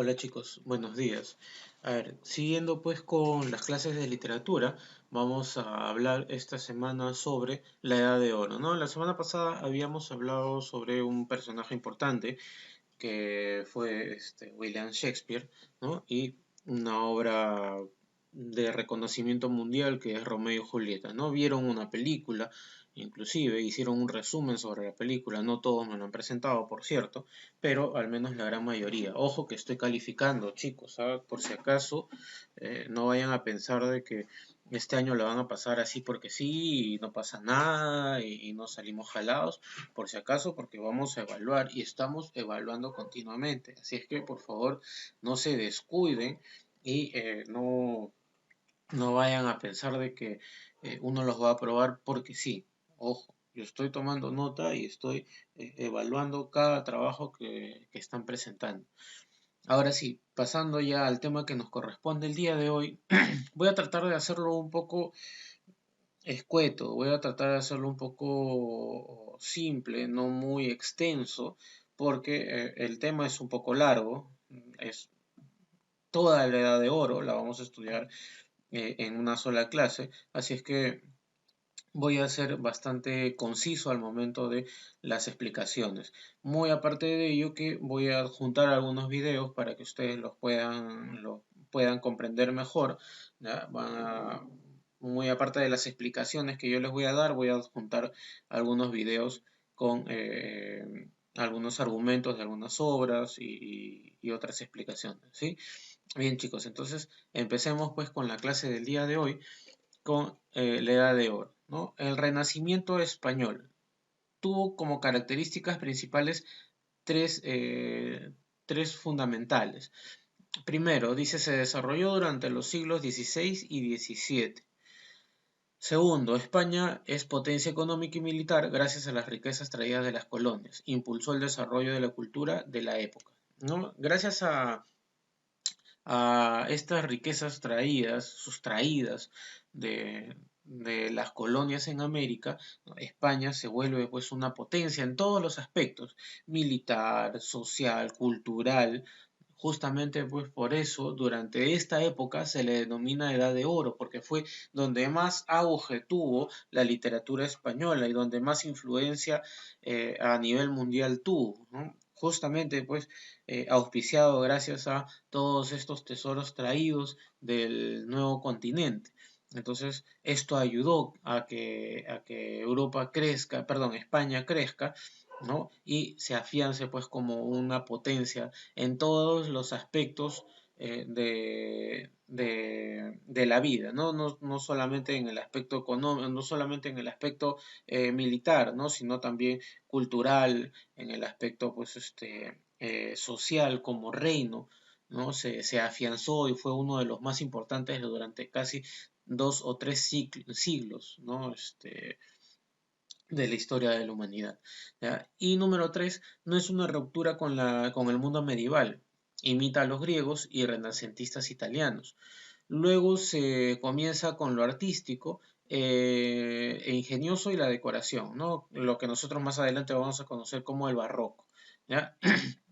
Hola chicos, buenos días. A ver, siguiendo pues con las clases de literatura, vamos a hablar esta semana sobre la Edad de Oro, ¿no? La semana pasada habíamos hablado sobre un personaje importante que fue William Shakespeare, ¿no? Y una obra de reconocimiento mundial que es Romeo y Julieta, ¿no? Vieron una película, inclusive hicieron un resumen sobre la película, no todos me lo han presentado, por cierto, pero al menos la gran mayoría. Ojo que estoy calificando, chicos, ¿sabes? Por si acaso no vayan a pensar de que este año lo van a pasar así porque sí y no pasa nada y no salimos jalados, por si acaso, porque vamos a evaluar y estamos evaluando continuamente. Así es que por favor no se descuiden y no vayan a pensar de que uno los va a aprobar porque sí. Ojo, yo estoy tomando nota y estoy evaluando cada trabajo que están presentando. Ahora sí, pasando ya al tema que nos corresponde el día de hoy, voy a tratar de hacerlo un poco escueto, voy a tratar de hacerlo un poco simple, no muy extenso, porque el tema es un poco largo, es toda la edad de oro, la vamos a estudiar en una sola clase, así es que voy a ser bastante conciso al momento de las explicaciones. Muy aparte de ello que voy a adjuntar algunos videos para que ustedes los puedan comprender mejor. ¿Ya? Muy aparte de las explicaciones que yo les voy a dar, voy a adjuntar algunos videos con algunos argumentos de algunas obras y otras explicaciones. ¿Sí? Bien chicos, entonces empecemos pues con la clase del día de hoy con la Edad de Oro, ¿no? El Renacimiento español tuvo como características principales tres, tres fundamentales. Primero, dice, se desarrolló durante los siglos XVI y XVII. Segundo, España es potencia económica y militar gracias a las riquezas traídas de las colonias. Impulsó el desarrollo de la cultura de la época, ¿no? Gracias a estas riquezas traídas, sustraídas de las colonias en América, ¿no? España se vuelve pues una potencia en todos los aspectos, militar, social, cultural. Justamente pues por eso durante esta época se le denomina Edad de Oro, porque fue donde más auge tuvo la literatura española y donde más influencia a nivel mundial tuvo, ¿no? Justamente pues auspiciado gracias a todos estos tesoros traídos del nuevo continente. Entonces, esto ayudó a que Europa crezca, perdón, España crezca, ¿no? Y se afiance pues como una potencia en todos los aspectos de la vida, ¿no? No solamente en el aspecto económico, no solamente en el aspecto militar, ¿no? Sino también cultural, en el aspecto pues social como reino, ¿no? Se afianzó y fue uno de los más importantes durante casi dos o tres siglos, ¿no? De la historia de la humanidad. ¿Ya? Y número tres, no es una ruptura con el mundo medieval. Imita a los griegos y renacentistas italianos. Luego se comienza con lo artístico e ingenioso y la decoración, ¿no? Lo que nosotros más adelante vamos a conocer como el barroco. ¿Ya?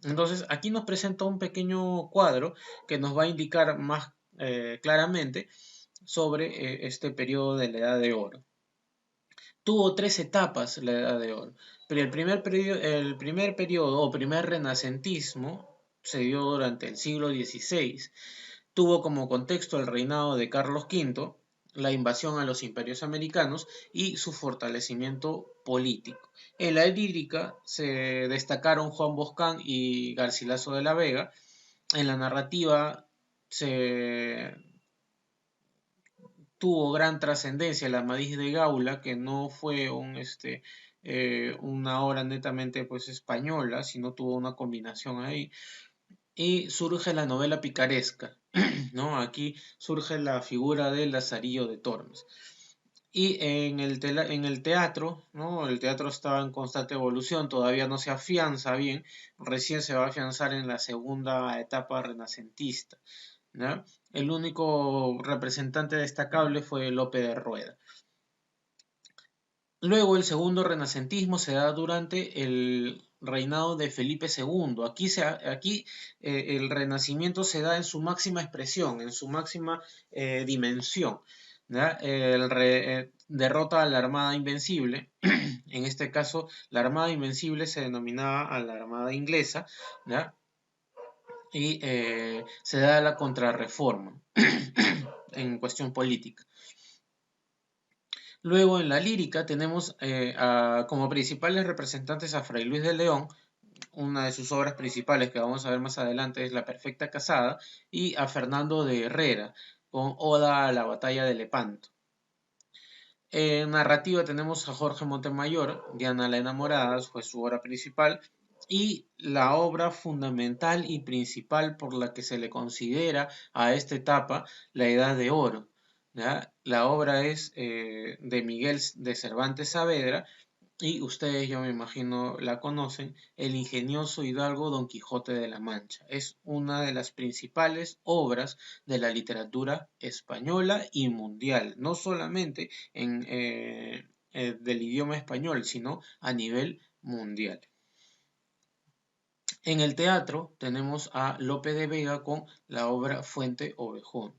Entonces, aquí nos presenta un pequeño cuadro que nos va a indicar más claramente sobre este periodo de la Edad de Oro. Tuvo tres etapas la Edad de Oro, pero el primer periodo o primer renacentismo se dio durante el siglo XVI. Tuvo como contexto el reinado de Carlos V, la invasión a los imperios americanos y su fortalecimiento político. En la lírica se destacaron Juan Boscán y Garcilaso de la Vega. En la narrativa se tuvo gran trascendencia la Amadís de Gaula, que no fue una obra netamente pues española, sino tuvo una combinación ahí. Y surge la novela picaresca, ¿no? Aquí surge la figura de Lazarillo de Tormes. Y en el teatro, ¿no? El teatro estaba en constante evolución, todavía no se afianza bien, recién se va a afianzar en la segunda etapa renacentista, ¿no? El único representante destacable fue Lope de Rueda. Luego el segundo renacentismo se da durante el reinado de Felipe II. Aquí el Renacimiento se da en su máxima expresión, en su máxima dimensión. ¿Ya? Derrota a la Armada Invencible. En este caso, la Armada Invencible se denominaba a la Armada Inglesa, ¿ya? Y se da la contrarreforma en cuestión política. Luego en la lírica tenemos como principales representantes a Fray Luis de León. Una de sus obras principales que vamos a ver más adelante es La Perfecta Casada, y a Fernando de Herrera con Oda a la Batalla de Lepanto. En narrativa tenemos a Jorge Montemayor, Diana la Enamorada fue su obra principal, y la obra fundamental y principal por la que se le considera a esta etapa la Edad de Oro. ¿Ya? La obra es de Miguel de Cervantes Saavedra, y ustedes, yo me imagino, la conocen, el ingenioso hidalgo Don Quijote de la Mancha. Es una de las principales obras de la literatura española y mundial, no solamente del idioma español, sino a nivel mundial. En el teatro tenemos a Lope de Vega con la obra Fuente Ovejuna.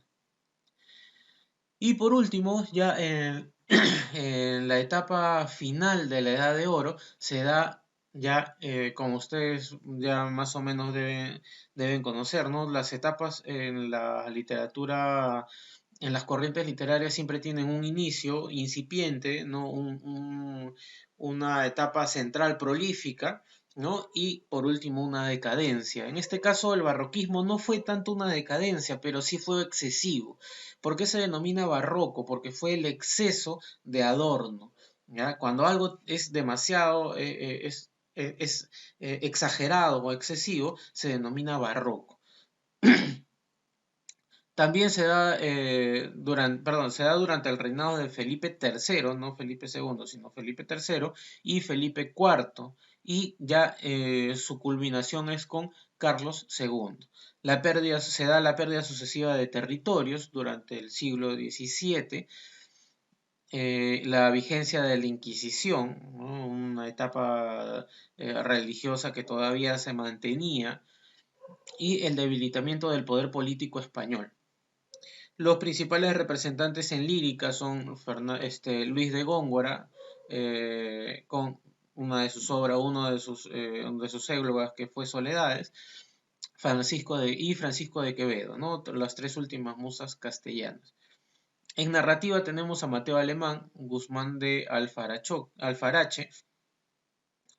Y por último, ya en la etapa final de la Edad de Oro se da ya, como ustedes ya más o menos deben conocer, ¿no? Las etapas en la literatura, en las corrientes literarias siempre tienen un inicio incipiente, ¿no? Una etapa central prolífica, ¿no? Y por último una decadencia. En este caso el barroquismo no fue tanto una decadencia, pero sí fue excesivo. ¿Por qué se denomina barroco? Porque fue el exceso de adorno. ¿Ya? Cuando algo es demasiado, exagerado o excesivo, se denomina barroco. También se da durante el reinado de Felipe III, no Felipe II, sino Felipe III y Felipe IV, y ya su culminación es con Carlos II. Se da la pérdida sucesiva de territorios durante el siglo XVII, la vigencia de la Inquisición, ¿no? Una etapa religiosa que todavía se mantenía, y el debilitamiento del poder político español. Los principales representantes en lírica son Luis de Góngora, con una de sus obras, uno de sus églogas que fue Soledades, Francisco de Quevedo, ¿no? Las tres últimas musas castellanas. En narrativa tenemos a Mateo Alemán, Guzmán de Alfarache,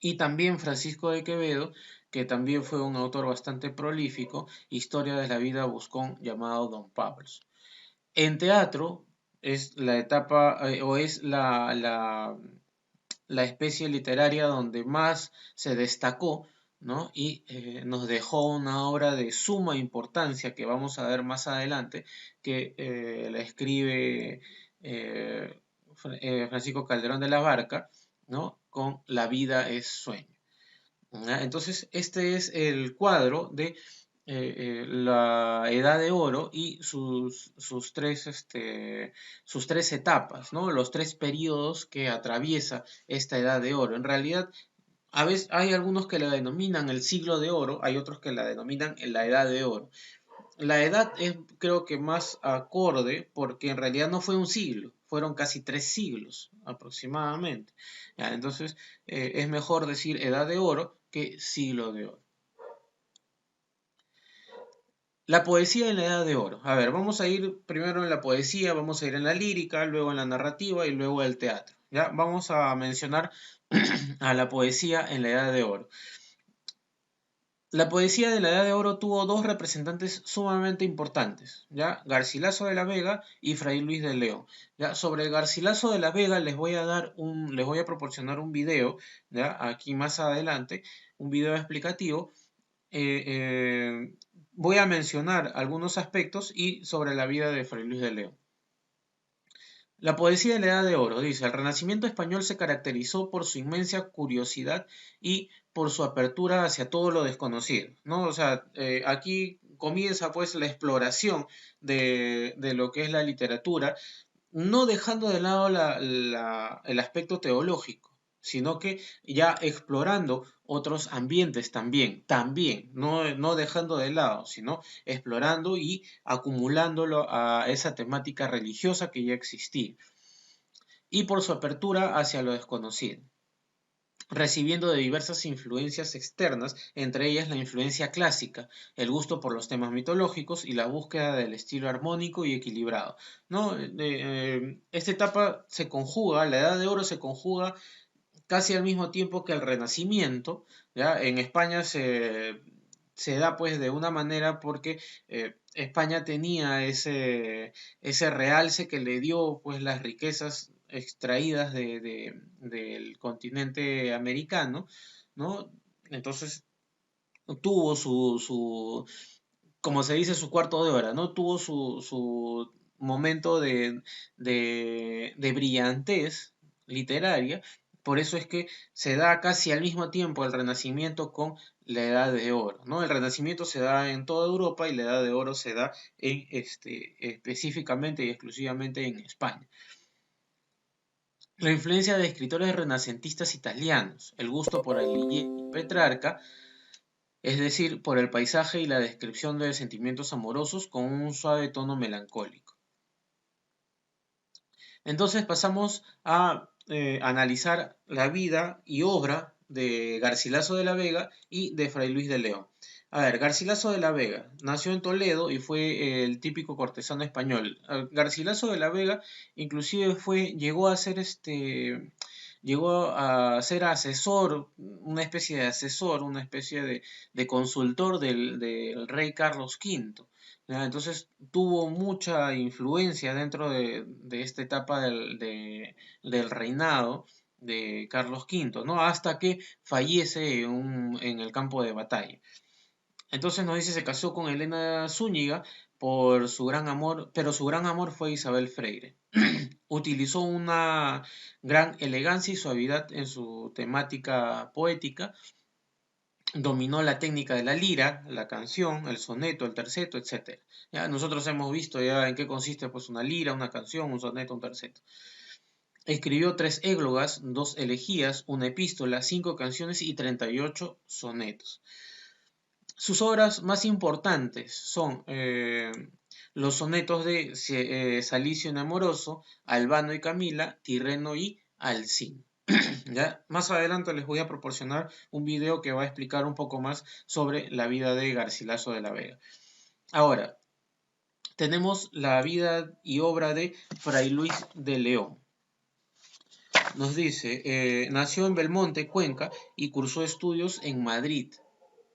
y también Francisco de Quevedo, que también fue un autor bastante prolífico, Historia de la vida buscón llamado Don Pablos. En teatro es la etapa o es la especie literaria donde más se destacó, ¿no? Y nos dejó una obra de suma importancia que vamos a ver más adelante, que la escribe Francisco Calderón de la Barca, ¿no? Con La vida es sueño. ¿Ya? Entonces, este es el cuadro de la Edad de Oro y sus tres etapas, ¿no? Los tres periodos que atraviesa esta Edad de Oro. En realidad, a veces hay algunos que la denominan el siglo de oro, hay otros que la denominan la Edad de Oro. La edad es, creo que, más acorde porque en realidad no fue un siglo, fueron casi 3 siglos aproximadamente. ¿Ya? Entonces, es mejor decir Edad de Oro que siglo de oro. La poesía en la Edad de Oro. A ver, vamos a ir primero en la poesía, vamos a ir en la lírica, luego en la narrativa y luego el teatro. ¿Ya? Vamos a mencionar a la poesía en la Edad de Oro. La poesía de la Edad de Oro tuvo dos representantes sumamente importantes, ¿ya? Garcilaso de la Vega y Fray Luis de León. ¿Ya? Sobre Garcilaso de la Vega les voy a proporcionar un video, ¿ya? Aquí más adelante, un video explicativo. Voy a mencionar algunos aspectos y sobre la vida de Fray Luis de León. La poesía de la Edad de Oro dice: el Renacimiento español se caracterizó por su inmensa curiosidad y por su apertura hacia todo lo desconocido, ¿no? O sea, aquí comienza pues la exploración de lo que es la literatura, no dejando de lado el aspecto teológico, sino que ya explorando otros ambientes también, no dejando de lado, sino explorando y acumulándolo a esa temática religiosa que ya existía, y por su apertura hacia lo desconocido, recibiendo de diversas influencias externas, entre ellas la influencia clásica, el gusto por los temas mitológicos y la búsqueda del estilo armónico y equilibrado. ¿No? Esta etapa se conjuga, la Edad de Oro se conjuga casi al mismo tiempo que el Renacimiento. ¿Ya? En España se da pues de una manera porque España tenía ese realce que le dio pues las riquezas extraídas del continente americano, ¿no? Entonces tuvo como se dice, su cuarto de hora, ¿no? Tuvo su momento de brillantez literaria. Por eso es que se da casi al mismo tiempo el Renacimiento con la Edad de Oro, ¿no? El Renacimiento se da en toda Europa y la Edad de Oro se da específicamente y exclusivamente en España. La influencia de escritores renacentistas italianos, el gusto por Alighieri y Petrarca, es decir, por el paisaje y la descripción de sentimientos amorosos con un suave tono melancólico. Entonces pasamos a analizar la vida y obra de Garcilaso de la Vega y de Fray Luis de León. A ver, Garcilaso de la Vega nació en Toledo y fue el típico cortesano español. Garcilaso de la Vega inclusive llegó a ser asesor, una especie de asesor, una especie de consultor del rey Carlos V. ¿Ya? Entonces tuvo mucha influencia dentro de esta etapa del reinado de Carlos V, ¿no? Hasta que fallece en el campo de batalla. Entonces nos dice se casó con Elena Zúñiga por su gran amor, pero su gran amor fue Isabel Freire. Utilizó una gran elegancia y suavidad en su temática poética. Dominó la técnica de la lira, la canción, el soneto, el terceto, etc. ¿Ya? Nosotros hemos visto ya en qué consiste pues, una lira, una canción, un soneto, un terceto. Escribió 3 églogas, 2 elegías, una epístola, 5 canciones y 38 sonetos. Sus obras más importantes son los sonetos de Salicio en Amoroso, Albano y Camila, Tirreno y Alcín. ¿Ya? Más adelante les voy a proporcionar un video que va a explicar un poco más sobre la vida de Garcilaso de la Vega. Ahora, tenemos la vida y obra de Fray Luis de León. Nos dice, nació en Belmonte, Cuenca, y cursó estudios en Madrid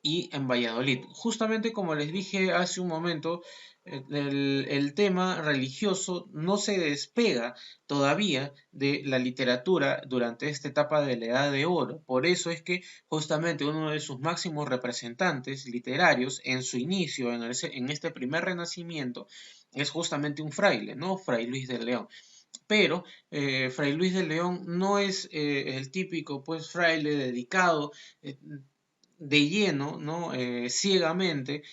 y en Valladolid. Justamente como les dije hace un momento, el tema religioso no se despega todavía de la literatura durante esta etapa de la Edad de Oro. Por eso es que justamente uno de sus máximos representantes literarios en su inicio, en este primer renacimiento, es justamente un fraile, ¿no? Fray Luis de León. Pero Fray Luis de León no es el típico pues fraile dedicado de lleno, ¿no? Ciegamente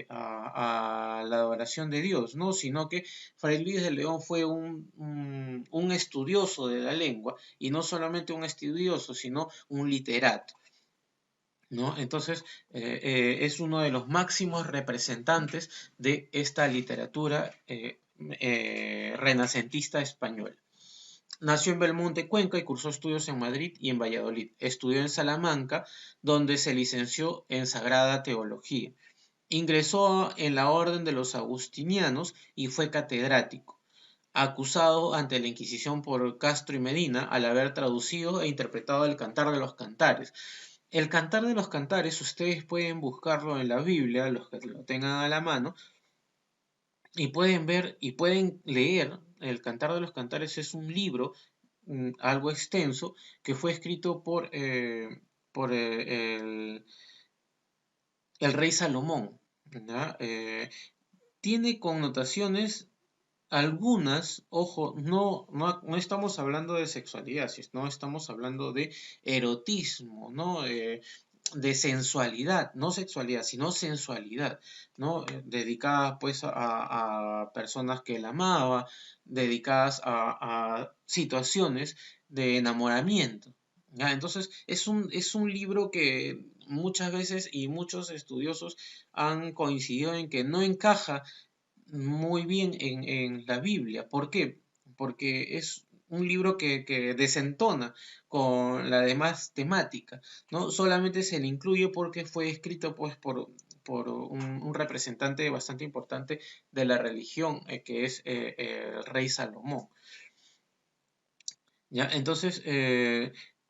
a la adoración de Dios, ¿no? Sino que Fray Luis de León fue un estudioso de la lengua, y no solamente un estudioso, sino un literato, ¿no? Entonces, es uno de los máximos representantes de esta literatura renacentista española. Nació en Belmonte, Cuenca, y cursó estudios en Madrid y en Valladolid. Estudió en Salamanca, donde se licenció en Sagrada Teología. Ingresó en la Orden de los Agustinianos y fue catedrático, acusado ante la Inquisición por Castro y Medina al haber traducido e interpretado el Cantar de los Cantares. El Cantar de los Cantares, ustedes pueden buscarlo en la Biblia, los que lo tengan a la mano, y pueden ver y pueden leer. El Cantar de los Cantares es un libro algo extenso que fue escrito por el rey Salomón. Tiene connotaciones algunas, ojo, no estamos hablando de sexualidad, no estamos hablando de erotismo, ¿no? De sensualidad, no sexualidad, sino sensualidad, ¿no? Dedicadas pues a personas que él amaba, dedicadas a situaciones de enamoramiento, ¿Ya? Entonces, es un libro que muchas veces y muchos estudiosos han coincidido en que no encaja muy bien en la Biblia. ¿Por qué? Porque es un libro que desentona con la demás temática, ¿no? Solamente se le incluye porque fue escrito pues por un representante bastante importante de la religión, que es el rey Salomón. ¿Ya? Entonces,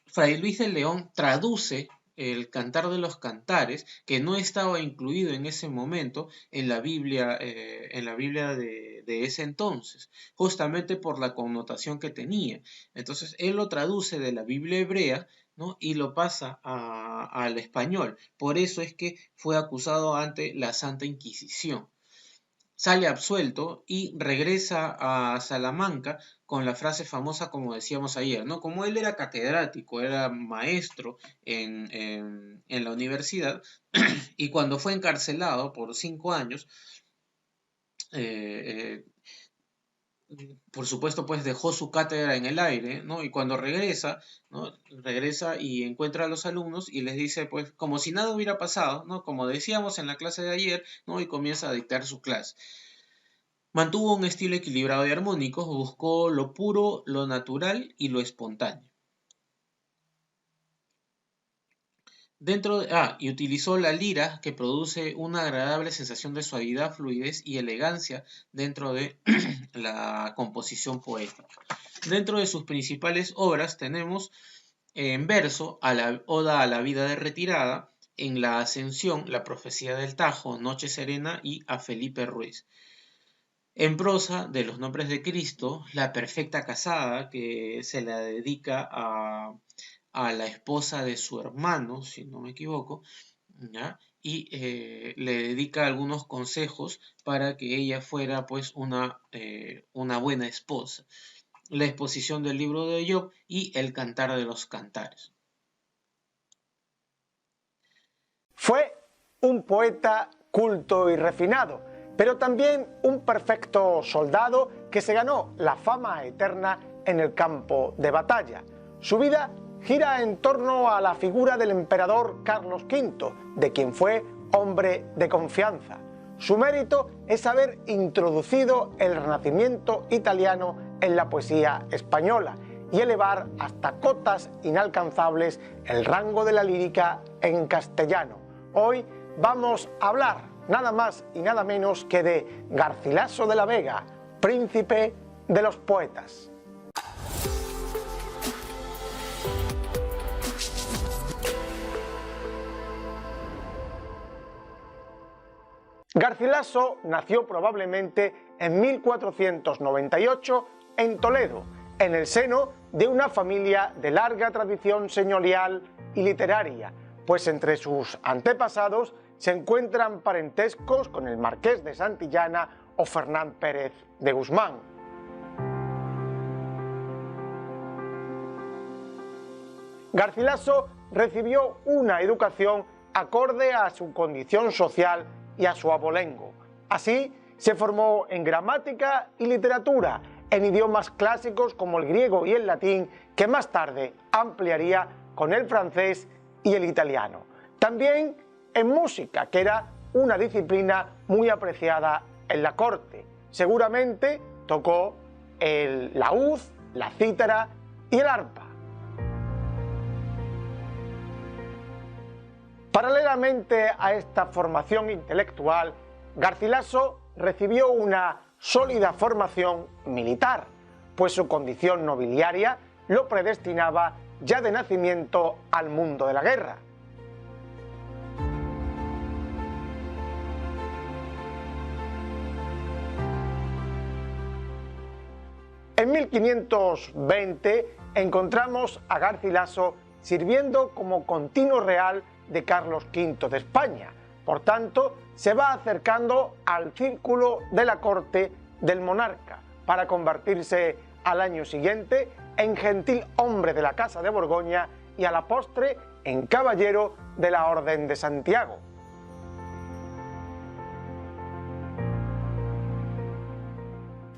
Fray Luis de León traduce el Cantar de los Cantares, que no estaba incluido en ese momento en la Biblia de ese entonces, justamente por la connotación que tenía. Entonces, él lo traduce de la Biblia hebrea, ¿no? Y lo pasa al español. Por eso es que fue acusado ante la Santa Inquisición. Sale absuelto y regresa a Salamanca con la frase famosa, como decíamos ayer, ¿no? Como él era catedrático, era maestro en la universidad, y cuando fue encarcelado por 5 años, eh, por supuesto, pues dejó su cátedra en el aire, ¿no? Y cuando regresa, ¿no? Regresa y encuentra a los alumnos y les dice, pues, como si nada hubiera pasado, ¿no? Como decíamos en la clase de ayer, ¿no? Y comienza a dictar su clase. Mantuvo un estilo equilibrado y armónico, buscó lo puro, lo natural y lo espontáneo. Y utilizó la lira, que produce una agradable sensación de suavidad, fluidez y elegancia dentro de la composición poética. Dentro de sus principales obras tenemos en verso a la Oda a la vida de retirada, en la Ascensión, la profecía del Tajo, Noche Serena y a Felipe Ruiz. En prosa, de los nombres de Cristo, la perfecta casada, que se la dedica a la esposa de su hermano, si no me equivoco, ¿ya? Y le dedica algunos consejos para que ella fuera pues una buena esposa. La exposición del libro de Job y el cantar de los cantares. Fue un poeta culto y refinado, pero también un perfecto soldado que se ganó la fama eterna en el campo de batalla. Su vida gira en torno a la figura del emperador Carlos V, de quien fue hombre de confianza. Su mérito es haber introducido el Renacimiento italiano en la poesía española y elevar hasta cotas inalcanzables el rango de la lírica en castellano. Hoy vamos a hablar nada más y nada menos que de Garcilaso de la Vega, príncipe de los poetas. Garcilaso nació probablemente en 1498 en Toledo, en el seno de una familia de larga tradición señorial y literaria, pues entre sus antepasados se encuentran parentescos con el Marqués de Santillana o Fernán Pérez de Guzmán. Garcilaso recibió una educación acorde a su condición social y a su abolengo. Así, se formó en gramática y literatura, en idiomas clásicos como el griego y el latín, que más tarde ampliaría con el francés y el italiano. También en música, que era una disciplina muy apreciada en la corte. Seguramente tocó el laúd, la cítara y el arpa. Paralelamente a esta formación intelectual, Garcilaso recibió una sólida formación militar, pues su condición nobiliaria lo predestinaba ya de nacimiento al mundo de la guerra. En 1520 encontramos a Garcilaso sirviendo como continuo real de Carlos V de España. Por tanto, se va acercando al círculo de la corte del monarca para convertirse al año siguiente en gentil hombre de la Casa de Borgoña y a la postre en caballero de la Orden de Santiago.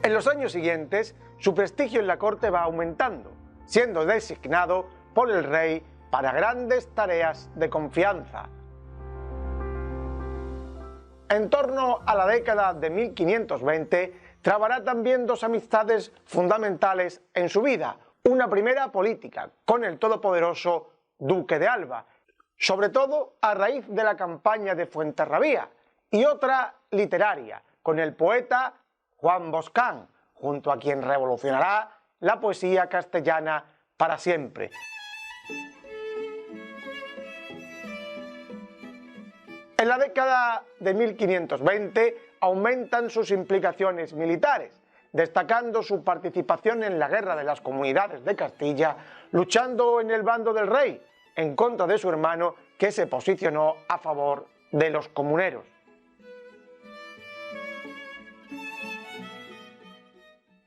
En los años siguientes, su prestigio en la corte va aumentando, siendo designado por el rey para grandes tareas de confianza. En torno a la década de 1520, trabará también dos amistades fundamentales en su vida. Una primera política, con el todopoderoso duque de Alba, sobre todo a raíz de la campaña de Fuenterrabía, y otra literaria, con el poeta Juan Boscán, junto a quien revolucionará la poesía castellana para siempre. En la década de 1520 aumentan sus implicaciones militares, destacando su participación en la Guerra de las Comunidades de Castilla, luchando en el bando del rey, en contra de su hermano, que se posicionó a favor de los comuneros.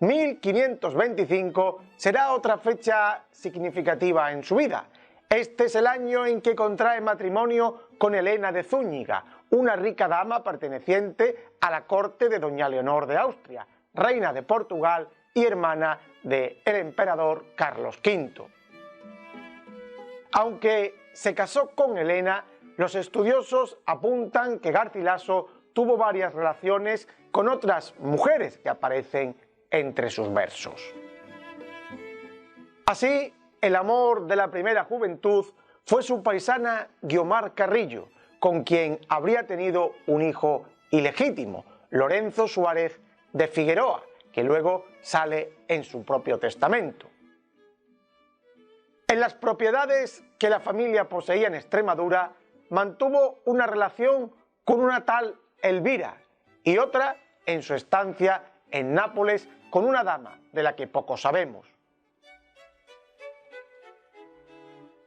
«1525 será otra fecha significativa en su vida. Este es el año en que contrae matrimonio con Helena de Zúñiga, una rica dama perteneciente a la corte de doña Leonor de Austria, reina de Portugal y hermana del emperador Carlos V. Aunque se casó con Helena, los estudiosos apuntan que Garcilaso tuvo varias relaciones con otras mujeres que aparecen entre sus versos. Así, el amor de la primera juventud fue su paisana Guiomar Carrillo, con quien habría tenido un hijo ilegítimo, Lorenzo Suárez de Figueroa, que luego sale en su propio testamento. En las propiedades que la familia poseía en Extremadura, mantuvo una relación con una tal Elvira y otra en su estancia en Nápoles con una dama de la que poco sabemos.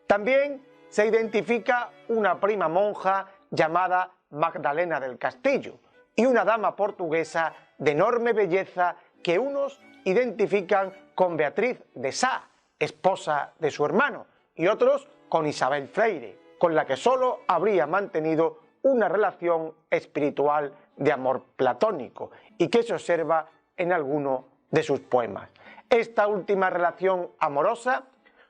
También se identifica una prima monja llamada Magdalena del Castillo y una dama portuguesa de enorme belleza que unos identifican con Beatriz de Sá, esposa de su hermano, y otros con Isabel Freire, con la que solo habría mantenido una relación espiritual de amor platónico y que se observa en alguno de sus poemas. Esta última relación amorosa,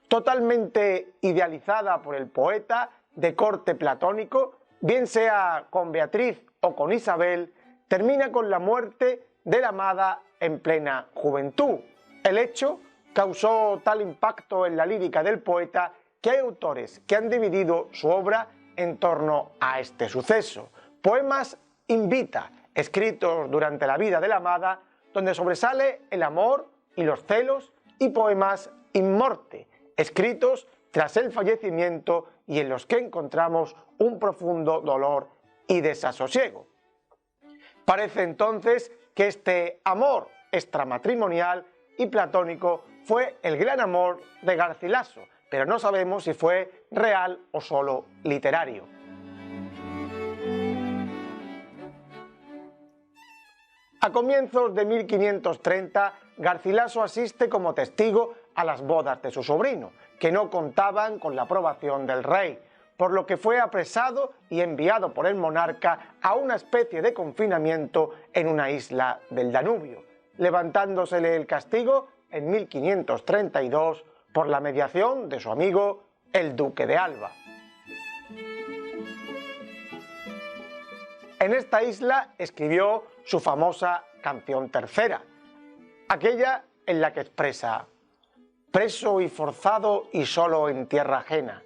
totalmente idealizada por el poeta, de corte platónico, bien sea con Beatriz o con Isabel, termina con la muerte de la amada en plena juventud. El hecho causó tal impacto en la lírica del poeta que hay autores que han dividido su obra en torno a este suceso. Poemas Invita, escritos durante la vida de la amada, donde sobresale el amor y los celos, y poemas In Morte, escritos tras el fallecimiento y en los que encontramos un profundo dolor y desasosiego. Parece entonces que este amor extramatrimonial y platónico fue el gran amor de Garcilaso, pero no sabemos si fue real o solo literario. A comienzos de 1530, Garcilaso asiste como testigo a las bodas de su sobrino, que no contaban con la aprobación del rey, por lo que fue apresado y enviado por el monarca a una especie de confinamiento en una isla del Danubio, levantándosele el castigo en 1532 por la mediación de su amigo el duque de Alba. En esta isla escribió su famosa canción tercera, aquella en la que expresa: preso y forzado y solo en tierra ajena,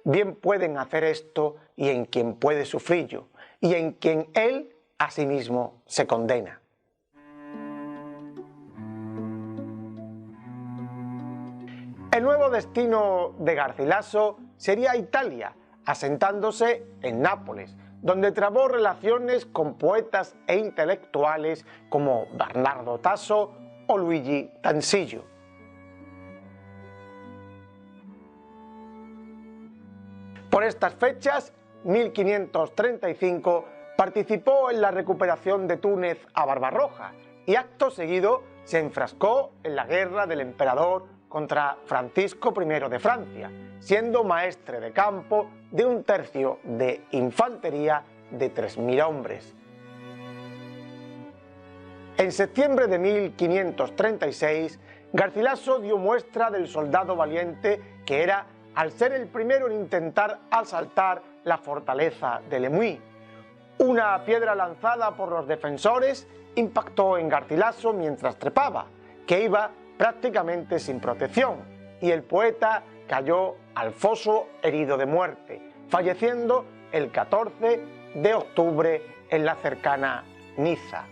bien pueden hacer esto y en quien puede sufrillo, y en quien él a sí mismo se condena. El nuevo destino de Garcilaso sería Italia, asentándose en Nápoles, donde trabó relaciones con poetas e intelectuales como Bernardo Tasso o Luigi Tansillo. Por estas fechas, 1535, participó en la recuperación de Túnez a Barbarroja y acto seguido se enfrascó en la guerra del emperador contra Francisco I de Francia, siendo maestre de campo de un tercio de infantería de 3000 hombres. En septiembre de 1536, Garcilaso dio muestra del soldado valiente que era al ser el primero en intentar asaltar la fortaleza de Lemuy. Una piedra lanzada por los defensores impactó en Garcilaso mientras trepaba, que iba prácticamente sin protección, y el poeta cayó al foso herido de muerte, falleciendo el 14 de octubre en la cercana Niza.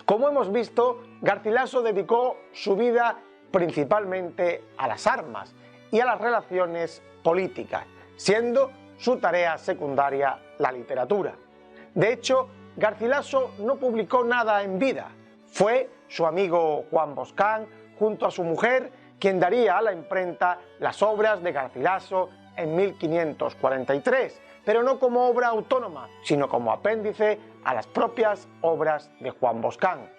Como hemos visto, Garcilaso dedicó su vida principalmente a las armas y a las relaciones políticas, siendo su tarea secundaria la literatura. De hecho, Garcilaso no publicó nada en vida. Fue su amigo Juan Boscán, junto a su mujer, quien daría a la imprenta las obras de Garcilaso en 1543, pero no como obra autónoma, sino como apéndice a las propias obras de Juan Boscán.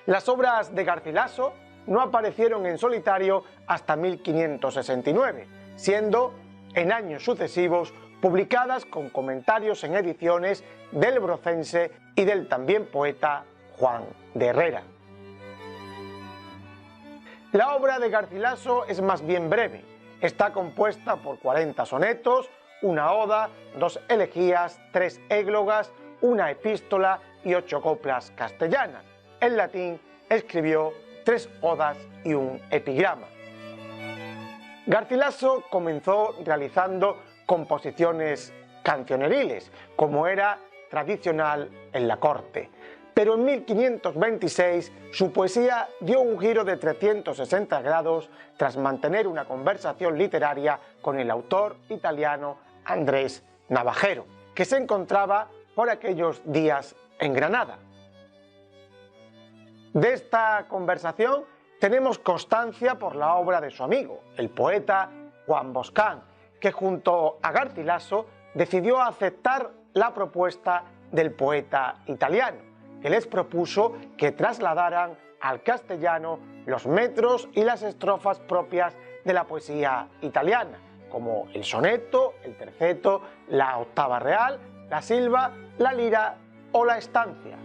Las obras de Garcilaso no aparecieron en solitario hasta 1569, siendo en años sucesivos publicadas con comentarios en ediciones del Brocense y del también poeta Juan de Herrera. La obra de Garcilaso es más bien breve. Está compuesta por 40 sonetos, una oda, 2 elegías, 3 églogas, una epístola y 8 coplas castellanas. En latín escribió 3 odas y un epigrama. Garcilaso comenzó realizando composiciones cancioneriles, como era tradicional en la corte. Pero en 1526 su poesía dio un giro de 360 grados tras mantener una conversación literaria con el autor italiano Andrés Navajero, que se encontraba por aquellos días en Granada. De esta conversación tenemos constancia por la obra de su amigo, el poeta Juan Boscán, que junto a Garcilaso decidió aceptar la propuesta del poeta italiano, que les propuso que trasladaran al castellano los metros y las estrofas propias de la poesía italiana, como el soneto, el terceto, la octava real, la silva, la lira o la estancia.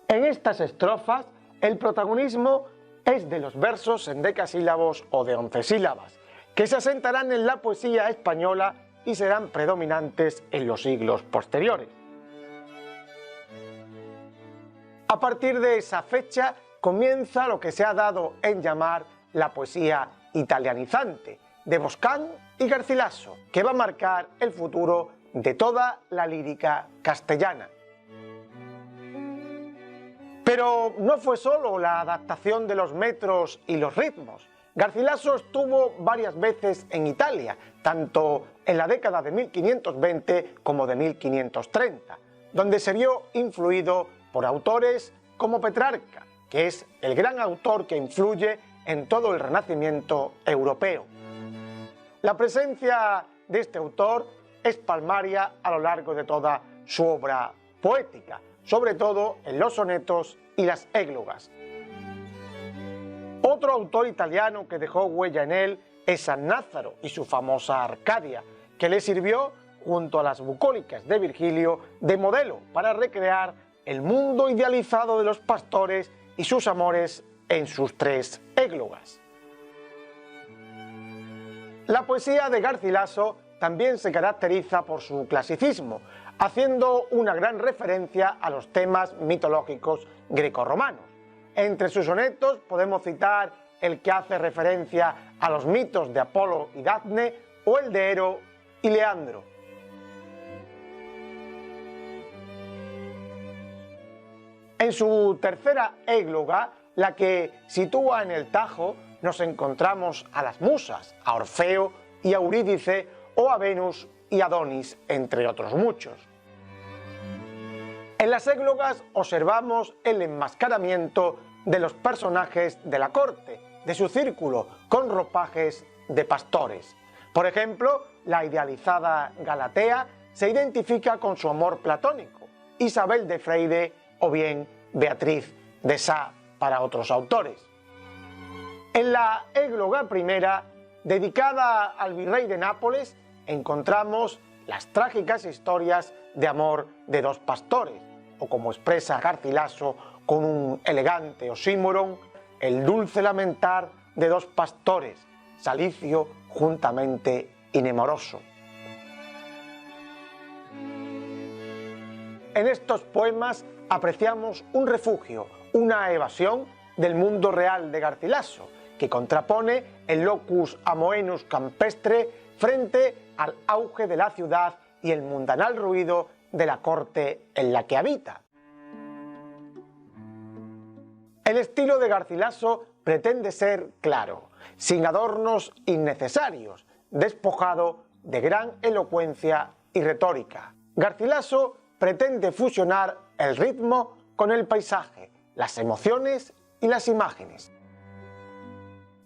En estas estrofas, el protagonismo es de los versos en decasílabos o de 11 sílabas, que se asentarán en la poesía española y serán predominantes en los siglos posteriores. A partir de esa fecha comienza lo que se ha dado en llamar la poesía italianizante, de Boscán y Garcilaso, que va a marcar el futuro de toda la lírica castellana. Pero no fue solo la adaptación de los metros y los ritmos. Garcilaso estuvo varias veces en Italia, tanto en la década de 1520 como de 1530, donde se vio influido por autores como Petrarca, que es el gran autor que influye en todo el Renacimiento europeo. La presencia de este autor es palmaria a lo largo de toda su obra poética, sobre todo en los sonetos y las églogas. Otro autor italiano que dejó huella en él es Sannazaro y su famosa Arcadia, que le sirvió, junto a las bucólicas de Virgilio, de modelo para recrear el mundo idealizado de los pastores y sus amores en sus 3 églogas. La poesía de Garcilaso también se caracteriza por su clasicismo, haciendo una gran referencia a los temas mitológicos grecorromanos. Entre sus sonetos podemos citar el que hace referencia a los mitos de Apolo y Dafne o el de Ero y Leandro. En su tercera égloga, la que sitúa en el Tajo, nos encontramos a las musas, a Orfeo y a Eurídice o a Venus y Adonis, entre otros muchos. En las églogas observamos el enmascaramiento de los personajes de la corte, de su círculo, con ropajes de pastores. Por ejemplo, la idealizada Galatea se identifica con su amor platónico, Isabel de Freire o bien Beatriz de Sá para otros autores. En la égloga primera, dedicada al virrey de Nápoles, encontramos las trágicas historias de amor de 2 pastores, o como expresa Garcilaso con un elegante oxímoron, el dulce lamentar de dos pastores, salicio juntamente inemoroso. En estos poemas apreciamos un refugio, una evasión del mundo real de Garcilaso, que contrapone el locus amoenus campestre frente al auge de la ciudad y el mundanal ruido de la corte en la que habita. El estilo de Garcilaso pretende ser claro, sin adornos innecesarios, despojado de gran elocuencia y retórica. Garcilaso pretende fusionar el ritmo con el paisaje, las emociones y las imágenes.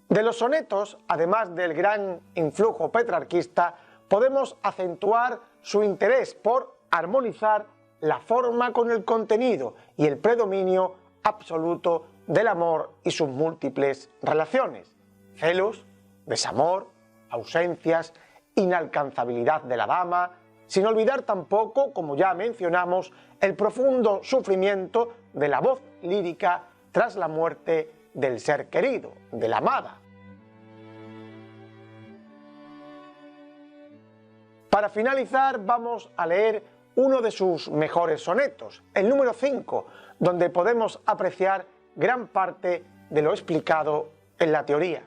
De los sonetos, además del gran influjo petrarquista, podemos acentuar su interés por armonizar la forma con el contenido y el predominio absoluto del amor y sus múltiples relaciones: celos, desamor, ausencias, inalcanzabilidad de la dama, sin olvidar tampoco, como ya mencionamos, el profundo sufrimiento de la voz lírica tras la muerte del ser querido, de la amada. Para finalizar, vamos a leer uno de sus mejores sonetos, el número 5, donde podemos apreciar gran parte de lo explicado en la teoría.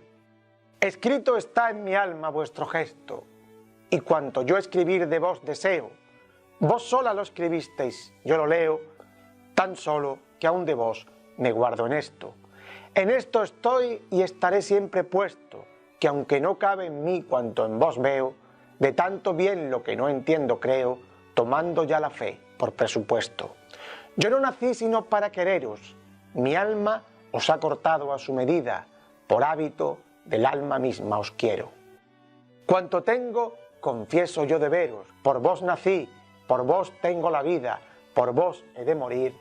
Escrito está en mi alma vuestro gesto, y cuanto yo escribir de vos deseo, vos sola lo escribisteis, yo lo leo, tan solo que aún de vos me guardo en esto. En esto estoy y estaré siempre puesto, que aunque no cabe en mí cuanto en vos veo, de tanto bien lo que no entiendo creo, tomando ya la fe por presupuesto. Yo no nací sino para quereros, mi alma os ha cortado a su medida, por hábito del alma misma os quiero. Cuanto tengo, confieso yo de veros, por vos nací, por vos tengo la vida, por vos he de morir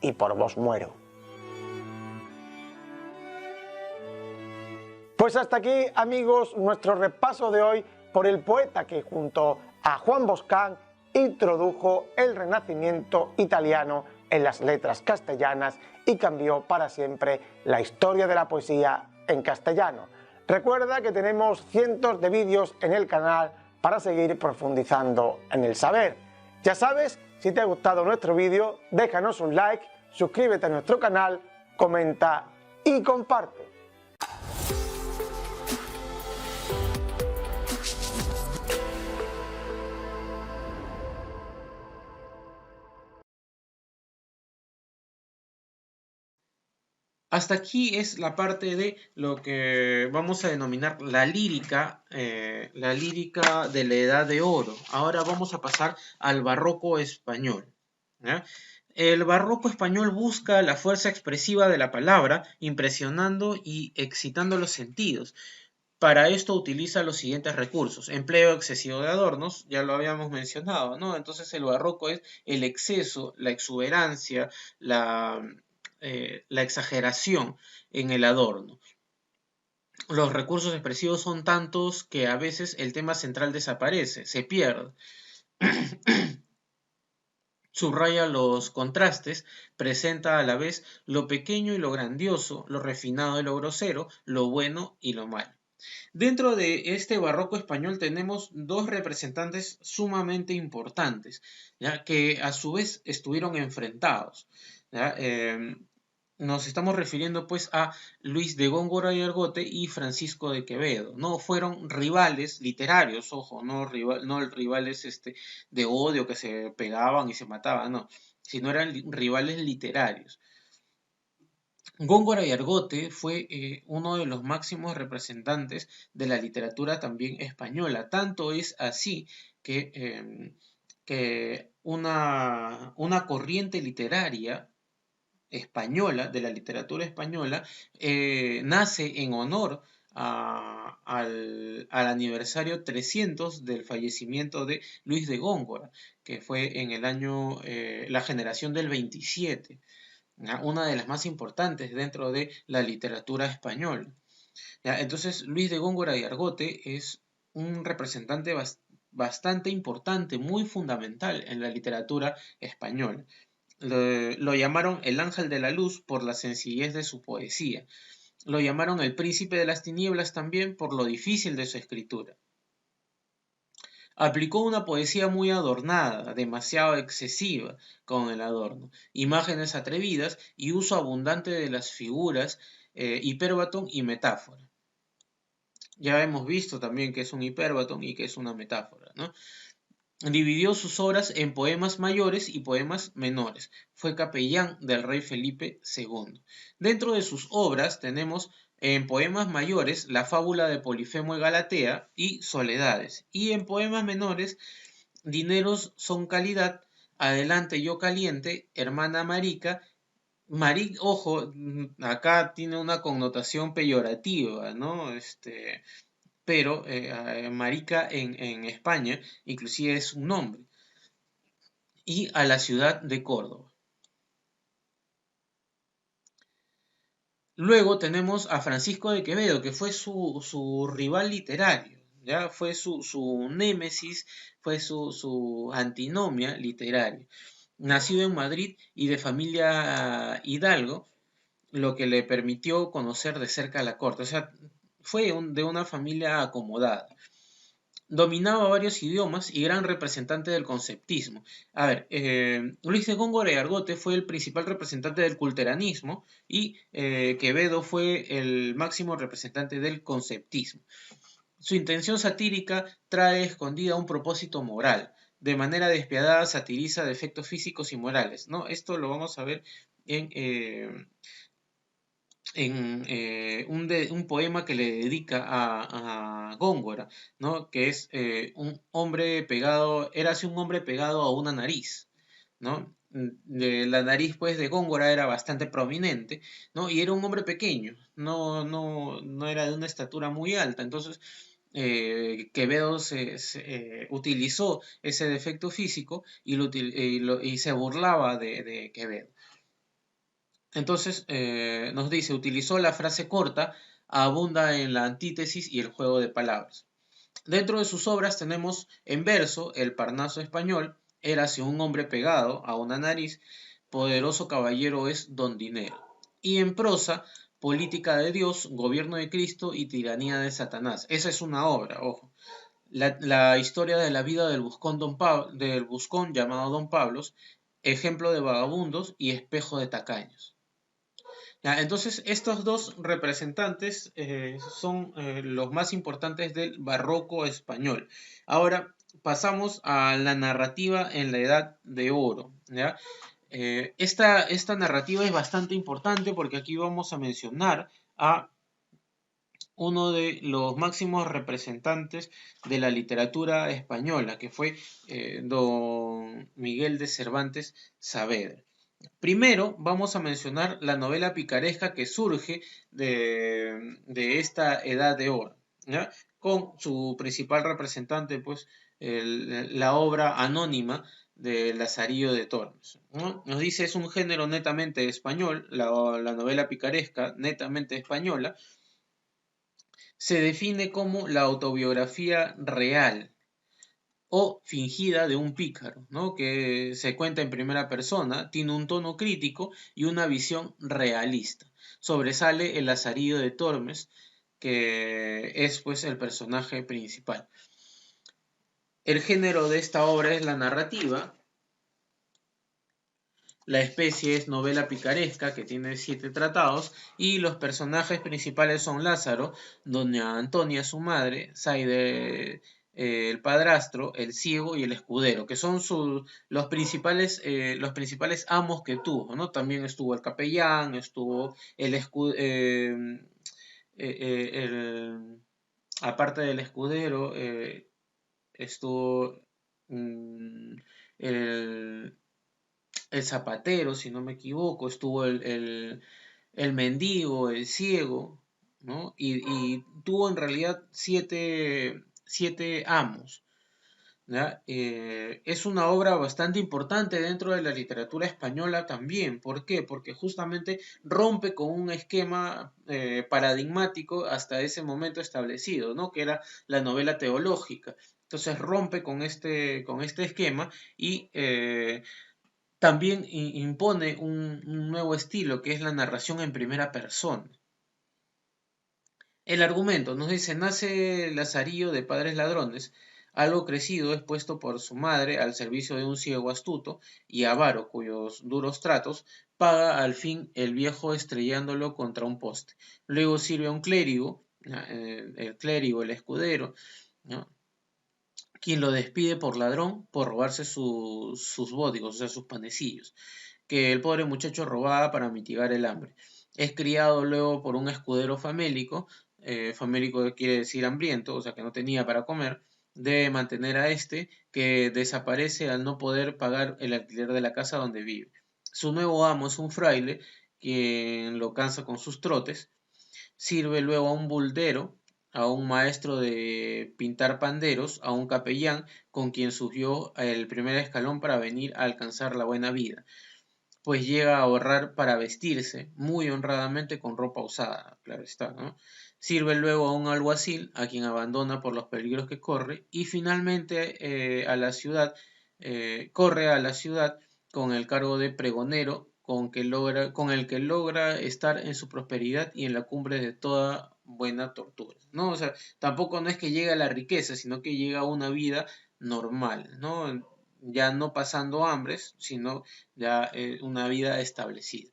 y por vos muero. Pues hasta aquí, amigos, nuestro repaso de hoy por el poeta que junto a Juan Boscán introdujo el Renacimiento italiano en las letras castellanas y cambió para siempre la historia de la poesía en castellano. Recuerda que tenemos cientos de vídeos en el canal para seguir profundizando en el saber. Ya sabes, si te ha gustado nuestro vídeo, déjanos un like, suscríbete a nuestro canal, comenta y comparte. Hasta aquí es la parte de lo que vamos a denominar la lírica de la Edad de Oro. Ahora vamos a pasar al barroco español, ¿ya? El barroco español busca la fuerza expresiva de la palabra, impresionando y excitando los sentidos. Para esto utiliza los siguientes recursos: empleo excesivo de adornos, ya lo habíamos mencionado, ¿no? Entonces el barroco es el exceso, la exuberancia, la exageración en el adorno. Los recursos expresivos son tantos que a veces el tema central desaparece, se pierde. Subraya los contrastes, presenta a la vez lo pequeño y lo grandioso, lo refinado y lo grosero, lo bueno y lo malo. Dentro de este barroco español tenemos dos representantes sumamente importantes, ¿ya? Que a su vez estuvieron enfrentados, ¿ya? Nos estamos refiriendo pues a Luis de Góngora y Argote y Francisco de Quevedo. No fueron rivales literarios, ojo, no rivales de odio que se pegaban y se mataban, no, sino eran rivales literarios. Góngora y Argote fue uno de los máximos representantes de la literatura también española. Tanto es así que una corriente literaria española, de la literatura española, nace en honor al aniversario 300 del fallecimiento de Luis de Góngora, que fue en el año, la generación del 27. Una de las más importantes dentro de la literatura española. Entonces, Luis de Góngora y Argote es un representante bastante importante, muy fundamental en la literatura española. Lo llamaron el ángel de la luz por la sencillez de su poesía. Lo llamaron el príncipe de las tinieblas también por lo difícil de su escritura. Aplicó una poesía muy adornada, demasiado excesiva con el adorno, imágenes atrevidas y uso abundante de las figuras, hipérbaton y metáfora. Ya hemos visto también que es un hipérbaton y que es una metáfora, ¿no? Dividió sus obras en poemas mayores y poemas menores. Fue capellán del rey Felipe II. Dentro de sus obras tenemos en poemas mayores la fábula de Polifemo y Galatea y Soledades. Y en poemas menores, Dineros son calidad, Adelante yo caliente, Hermana Marica. Ojo, acá tiene una connotación peyorativa, ¿no? Pero marica en España inclusive es un nombre, y a la ciudad de Córdoba. Luego tenemos a Francisco de Quevedo, que fue su rival literario, ¿ya? Fue su némesis, fue su antinomia literaria. Nacido en Madrid y de familia hidalgo, lo que le permitió conocer de cerca la corte. O sea, fue de una familia acomodada. Dominaba varios idiomas y gran representante del conceptismo. A ver, Luis de Góngora y Argote fue el principal representante del culteranismo y Quevedo fue el máximo representante del conceptismo. Su intención satírica trae escondida un propósito moral. De manera despiadada satiriza defectos físicos y morales, ¿no? Esto lo vamos a ver en un poema que le dedica a Góngora, ¿no? Que es un hombre pegado, érase un hombre pegado a una nariz, ¿no? La nariz, pues, de Góngora era bastante prominente, ¿no? Y era un hombre pequeño, no era de una estatura muy alta, entonces Quevedo utilizó ese defecto físico y se burlaba de Quevedo. Entonces nos dice, utilizó la frase corta, abunda en la antítesis y el juego de palabras. Dentro de sus obras tenemos en verso El Parnaso español, érase un hombre pegado a una nariz, poderoso caballero es don Dinero. Y en prosa, Política de Dios, Gobierno de Cristo y Tiranía de Satanás. Esa es una obra, ojo. La historia de la vida del buscón llamado Don Pablos, ejemplo de vagabundos y espejo de tacaños. Ya, entonces, estos dos representantes son los más importantes del barroco español. Ahora pasamos a la narrativa en la Edad de Oro. ¿Ya? Esta narrativa es bastante importante porque aquí vamos a mencionar a uno de los máximos representantes de la literatura española, que fue don Miguel de Cervantes Saavedra. Primero vamos a mencionar la novela picaresca que surge de esta edad de oro, ¿ya? Con su principal representante, pues, la obra anónima de Lazarillo de Tormes, ¿no? Nos dice es un género netamente español, la novela picaresca netamente española, se define como la autobiografía real o fingida de un pícaro, ¿no? Que se cuenta en primera persona, tiene un tono crítico y una visión realista. Sobresale el Lazarillo de Tormes, que es pues el personaje principal. El género de esta obra es la narrativa. La especie es novela picaresca, que tiene 7 tratados, y los personajes principales son Lázaro, doña Antonia, su madre, Zaide, el padrastro, el ciego y el escudero, que son los principales amos que tuvo, ¿no? También estuvo el capellán, estuvo aparte del escudero, estuvo mm, el el zapatero, si no me equivoco, estuvo el mendigo, el ciego, ¿no? Y tuvo en realidad siete amos, ¿ya? Es una obra bastante importante dentro de la literatura española también. ¿Por qué? Porque justamente rompe con un esquema paradigmático hasta ese momento establecido, ¿no? Que era la novela teológica. Entonces rompe con este esquema y También impone un nuevo estilo que es la narración en primera persona. El argumento nos dice, nace Lazarillo de padres ladrones, algo crecido es puesto por su madre al servicio de un ciego astuto y avaro, cuyos duros tratos paga al fin el viejo estrellándolo contra un poste. Luego sirve a un clérigo, el clérigo, el escudero, ¿no?, quien lo despide por ladrón por robarse sus bódigos, o sea, sus panecillos, que el pobre muchacho robaba para mitigar el hambre. Es criado luego por un escudero famélico, famélico quiere decir hambriento, o sea que no tenía para comer, debe mantener a este, que desaparece al no poder pagar el alquiler de la casa donde vive. Su nuevo amo es un fraile, quien lo cansa con sus trotes, sirve luego a un buldero, a un maestro de pintar panderos, a un capellán con quien subió el primer escalón para venir a alcanzar la buena vida, pues llega a ahorrar para vestirse muy honradamente con ropa usada, claro está, ¿no? Sirve luego a un alguacil, a quien abandona por los peligros que corre, y finalmente corre a la ciudad con el cargo de pregonero, con el que logra estar en su prosperidad y en la cumbre de toda buena tortura, ¿no? O sea, tampoco no es que llegue a la riqueza, sino que llega a una vida normal, ¿no? Ya no pasando hambres, sino ya una vida establecida.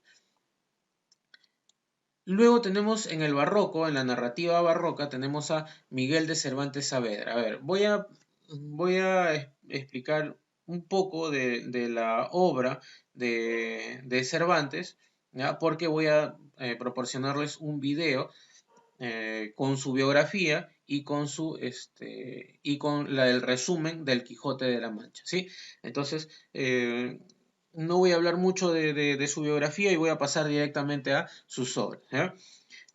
Luego tenemos en el barroco, en la narrativa barroca, tenemos a Miguel de Cervantes Saavedra. A ver, voy a explicar un poco de la obra de Cervantes, ¿ya? Porque voy a proporcionarles un video con su biografía y con el resumen del Quijote de la Mancha, ¿sí? Entonces, no voy a hablar mucho de su biografía y voy a pasar directamente a sus obras, ¿ya?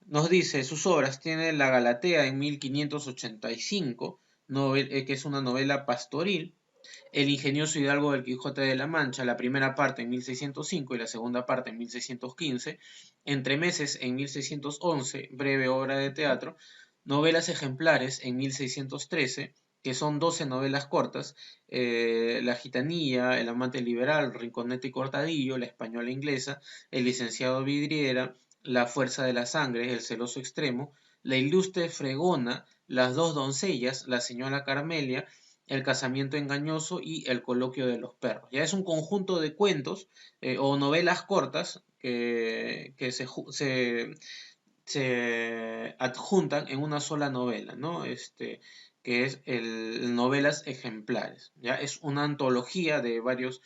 Nos dice, sus obras, tiene La Galatea en 1585, que es una novela pastoril, El ingenioso hidalgo del Quijote de la Mancha, la primera parte en 1605 y la segunda parte en 1615, Entremeses en 1611, breve obra de teatro, Novelas ejemplares en 1613, que son 12 novelas cortas, La gitanilla, El amante liberal, Rinconete y Cortadillo, La española inglesa, El licenciado Vidriera, La fuerza de la sangre, El celoso extremo, La ilustre fregona, Las dos doncellas, La señora Carmelia, El casamiento engañoso y El coloquio de los perros. Ya es un conjunto de cuentos o novelas cortas que se adjuntan en una sola novela, ¿no? Que es Novelas Ejemplares, ¿ya? Es una antología de varias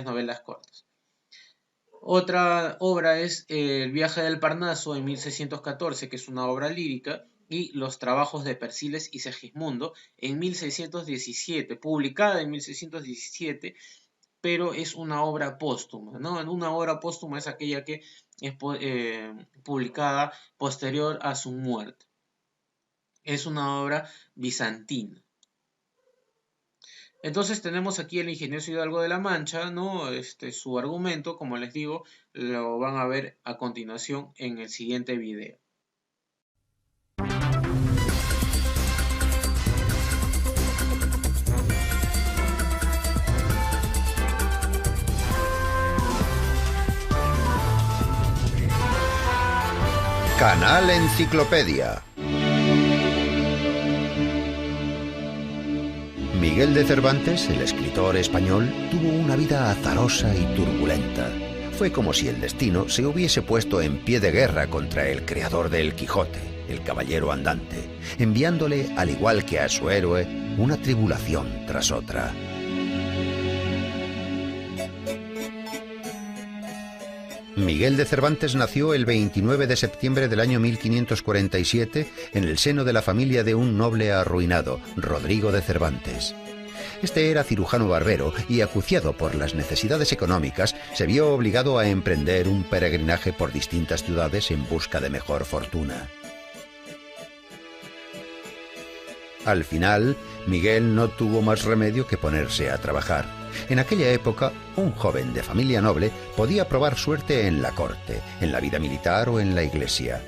novelas cortas. Otra obra es El viaje del Parnaso en 1614, que es una obra lírica, y Los trabajos de Persiles y Segismundo en 1617, publicada en 1617, pero es una obra póstuma, ¿no? Una obra póstuma es aquella que es publicada posterior a su muerte. Es una obra bizantina. Entonces tenemos aquí El ingenioso hidalgo de la Mancha, ¿no? Su argumento, como les digo, lo van a ver a continuación en el siguiente video. Canal Enciclopedia. Miguel de Cervantes, el escritor español, tuvo una vida azarosa y turbulenta. Fue como si el destino se hubiese puesto en pie de guerra contra el creador del Quijote, el caballero andante, enviándole, al igual que a su héroe, una tribulación tras otra. Miguel de Cervantes nació el 29 de septiembre del año 1547 en el seno de la familia de un noble arruinado, Rodrigo de Cervantes. Este era cirujano barbero y, acuciado por las necesidades económicas, se vio obligado a emprender un peregrinaje por distintas ciudades en busca de mejor fortuna. Al final, Miguel no tuvo más remedio que ponerse a trabajar. En aquella época, un joven de familia noble podía probar suerte en la corte, en la vida militar o en la iglesia.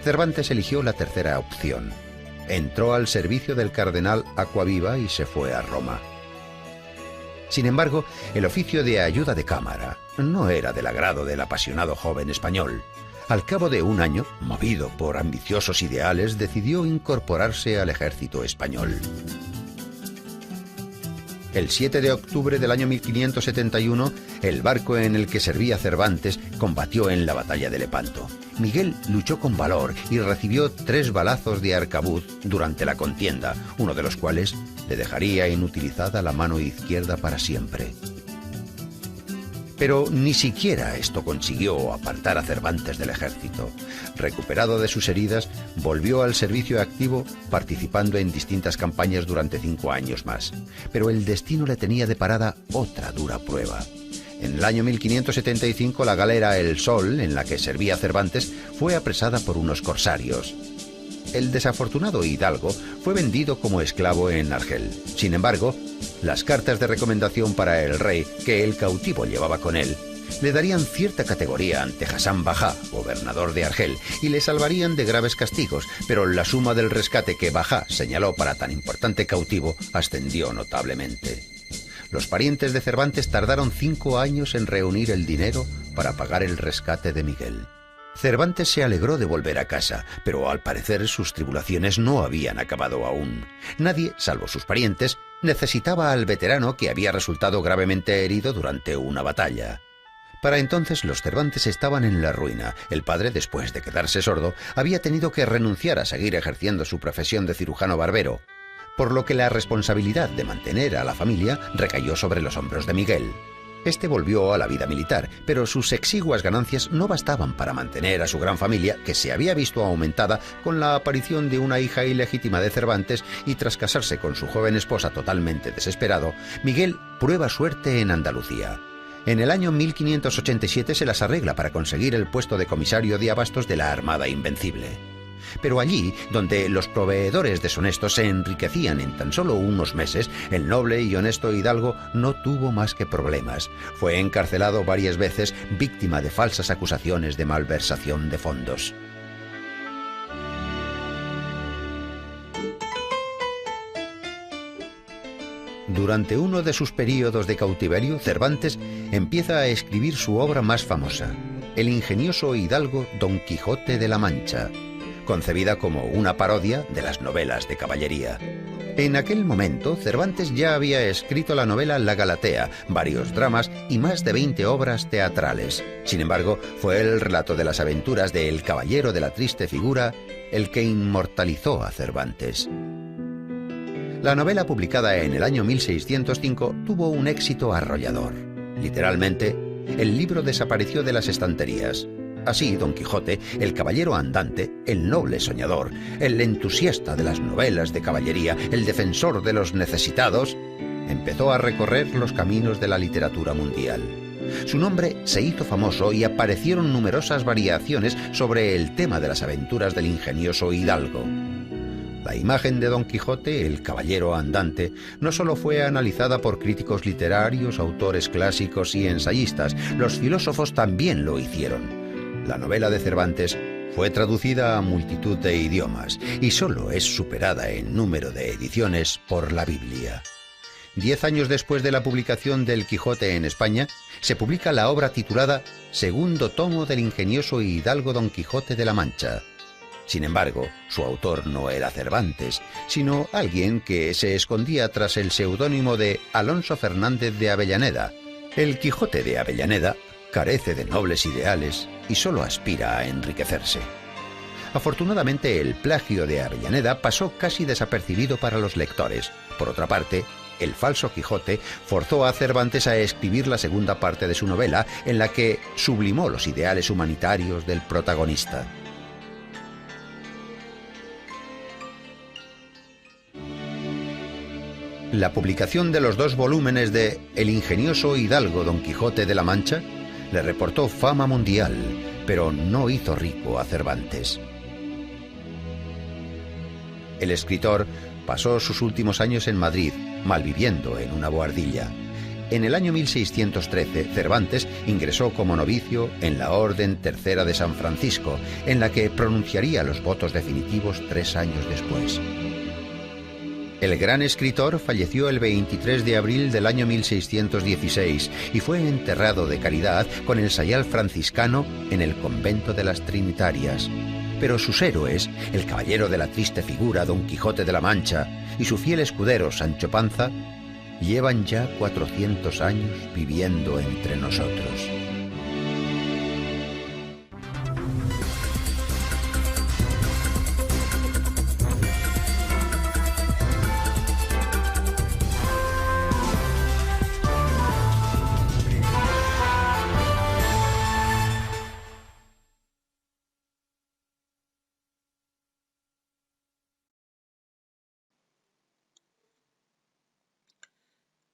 Cervantes eligió la tercera opción. Entró al servicio del cardenal Acquaviva y se fue a Roma. Sin embargo, el oficio de ayuda de cámara no era del agrado del apasionado joven español. Al cabo de un año, movido por ambiciosos ideales, decidió incorporarse al ejército español. El 7 de octubre del año 1571, el barco en el que servía Cervantes combatió en la batalla de Lepanto. Miguel luchó con valor y recibió 3 balazos de arcabuz durante la contienda, uno de los cuales le dejaría inutilizada la mano izquierda para siempre. Pero ni siquiera esto consiguió apartar a Cervantes del ejército. Recuperado de sus heridas, volvió al servicio activo, participando en distintas campañas durante 5 años más. Pero el destino le tenía deparada otra dura prueba. En el año 1575, la galera El Sol, en la que servía Cervantes, fue apresada por unos corsarios. El desafortunado hidalgo fue vendido como esclavo en Argel. Sin embargo, las cartas de recomendación para el rey que el cautivo llevaba con él le darían cierta categoría ante Hassan Bajá, gobernador de Argel, y le salvarían de graves castigos, pero la suma del rescate que Bajá señaló para tan importante cautivo ascendió notablemente. Los parientes de Cervantes tardaron 5 años en reunir el dinero para pagar el rescate de Miguel. Cervantes se alegró de volver a casa, pero al parecer sus tribulaciones no habían acabado aún. Nadie, salvo sus parientes, necesitaba al veterano que había resultado gravemente herido durante una batalla. Para entonces los Cervantes estaban en la ruina. El padre, después de quedarse sordo, había tenido que renunciar a seguir ejerciendo su profesión de cirujano barbero, por lo que la responsabilidad de mantener a la familia recayó sobre los hombros de Miguel. Este volvió a la vida militar, pero sus exiguas ganancias no bastaban para mantener a su gran familia, que se había visto aumentada con la aparición de una hija ilegítima de Cervantes, y tras casarse con su joven esposa totalmente desesperado, Miguel prueba suerte en Andalucía. En el año 1587 se las arregla para conseguir el puesto de comisario de abastos de la Armada Invencible. Pero allí, donde los proveedores deshonestos se enriquecían en tan solo unos meses, el noble y honesto hidalgo no tuvo más que problemas. Fue encarcelado varias veces, víctima de falsas acusaciones de malversación de fondos. Durante uno de sus períodos de cautiverio, Cervantes empieza a escribir su obra más famosa, el ingenioso hidalgo Don Quijote de la Mancha, concebida como una parodia de las novelas de caballería. En aquel momento, Cervantes ya había escrito la novela La Galatea, varios dramas y más de 20 obras teatrales. Sin embargo, fue el relato de las aventuras de El Caballero de la Triste Figura el que inmortalizó a Cervantes. La novela, publicada en el año 1605, tuvo un éxito arrollador. Literalmente, el libro desapareció de las estanterías. Así, Don Quijote, el caballero andante, el noble soñador, el entusiasta de las novelas de caballería, el defensor de los necesitados, empezó a recorrer los caminos de la literatura mundial. Su nombre se hizo famoso y aparecieron numerosas variaciones sobre el tema de las aventuras del ingenioso hidalgo. La imagen de Don Quijote, el caballero andante, no solo fue analizada por críticos literarios, autores clásicos y ensayistas, los filósofos también lo hicieron. La novela de Cervantes fue traducida a multitud de idiomas y solo es superada en número de ediciones por la Biblia. 10 años después de la publicación del Quijote en España, se publica la obra titulada Segundo tomo del ingenioso hidalgo Don Quijote de la Mancha. Sin embargo, su autor no era Cervantes, sino alguien que se escondía tras el seudónimo de Alonso Fernández de Avellaneda. El Quijote de Avellaneda carece de nobles ideales y solo aspira a enriquecerse. Afortunadamente, el plagio de Avellaneda pasó casi desapercibido para los lectores. Por otra parte, el falso Quijote forzó a Cervantes a escribir la segunda parte de su novela, en la que sublimó los ideales humanitarios del protagonista. La publicación de los 2 volúmenes de El ingenioso hidalgo Don Quijote de la Mancha le reportó fama mundial, pero no hizo rico a Cervantes. El escritor pasó sus últimos años en Madrid, malviviendo en una bohardilla. En el año 1613, Cervantes ingresó como novicio en la Orden Tercera de San Francisco, en la que pronunciaría los votos definitivos 3 años después. El gran escritor falleció el 23 de abril del año 1616 y fue enterrado de caridad con el sayal franciscano en el convento de las Trinitarias. Pero sus héroes, el caballero de la triste figura Don Quijote de la Mancha y su fiel escudero Sancho Panza, llevan ya 400 años viviendo entre nosotros.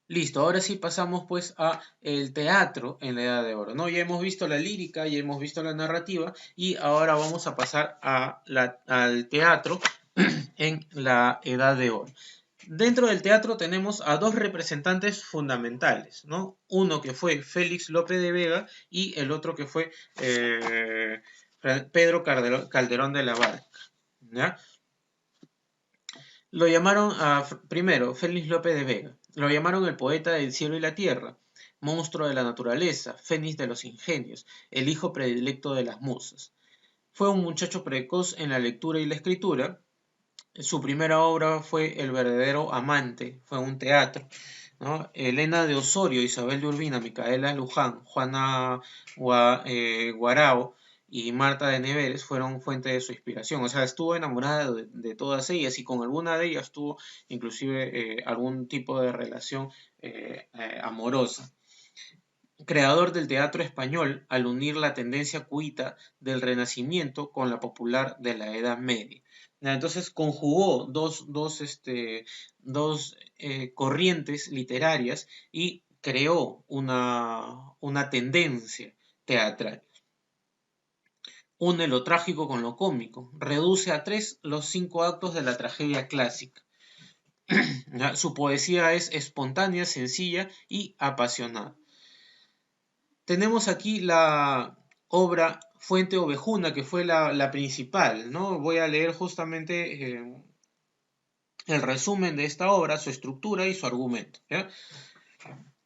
Listo, ahora sí pasamos pues a el teatro en la Edad de Oro, ¿no? Ya hemos visto la lírica, ya hemos visto la narrativa y ahora vamos a pasar al teatro en la Edad de Oro. Dentro del teatro tenemos a dos representantes fundamentales, ¿no? Uno que fue Félix Lope de Vega y el otro que fue Pedro Calderón de la Barca, ¿ya? Lo llamaron primero Félix Lope de Vega. Lo llamaron el poeta del cielo y la tierra, monstruo de la naturaleza, fénix de los ingenios, el hijo predilecto de las musas. Fue un muchacho precoz en la lectura y la escritura. Su primera obra fue El verdadero amante, fue un teatro, ¿no? Elena de Osorio, Isabel de Urbina, Micaela Luján, Juana Guarao y Marta de Neveres fueron fuente de su inspiración. O sea, estuvo enamorada de todas ellas y con alguna de ellas tuvo inclusive algún tipo de relación amorosa. Creador del teatro español al unir la tendencia cuita del Renacimiento con la popular de la Edad Media. Entonces conjugó dos corrientes literarias y creó una tendencia teatral. Une lo trágico con lo cómico, reduce a 3 los 5 actos de la tragedia clásica. Su poesía es espontánea, sencilla y apasionada. Tenemos aquí la obra Fuente Ovejuna, que fue la principal, ¿no? Voy a leer justamente el resumen de esta obra, su estructura y su argumento, ¿ya?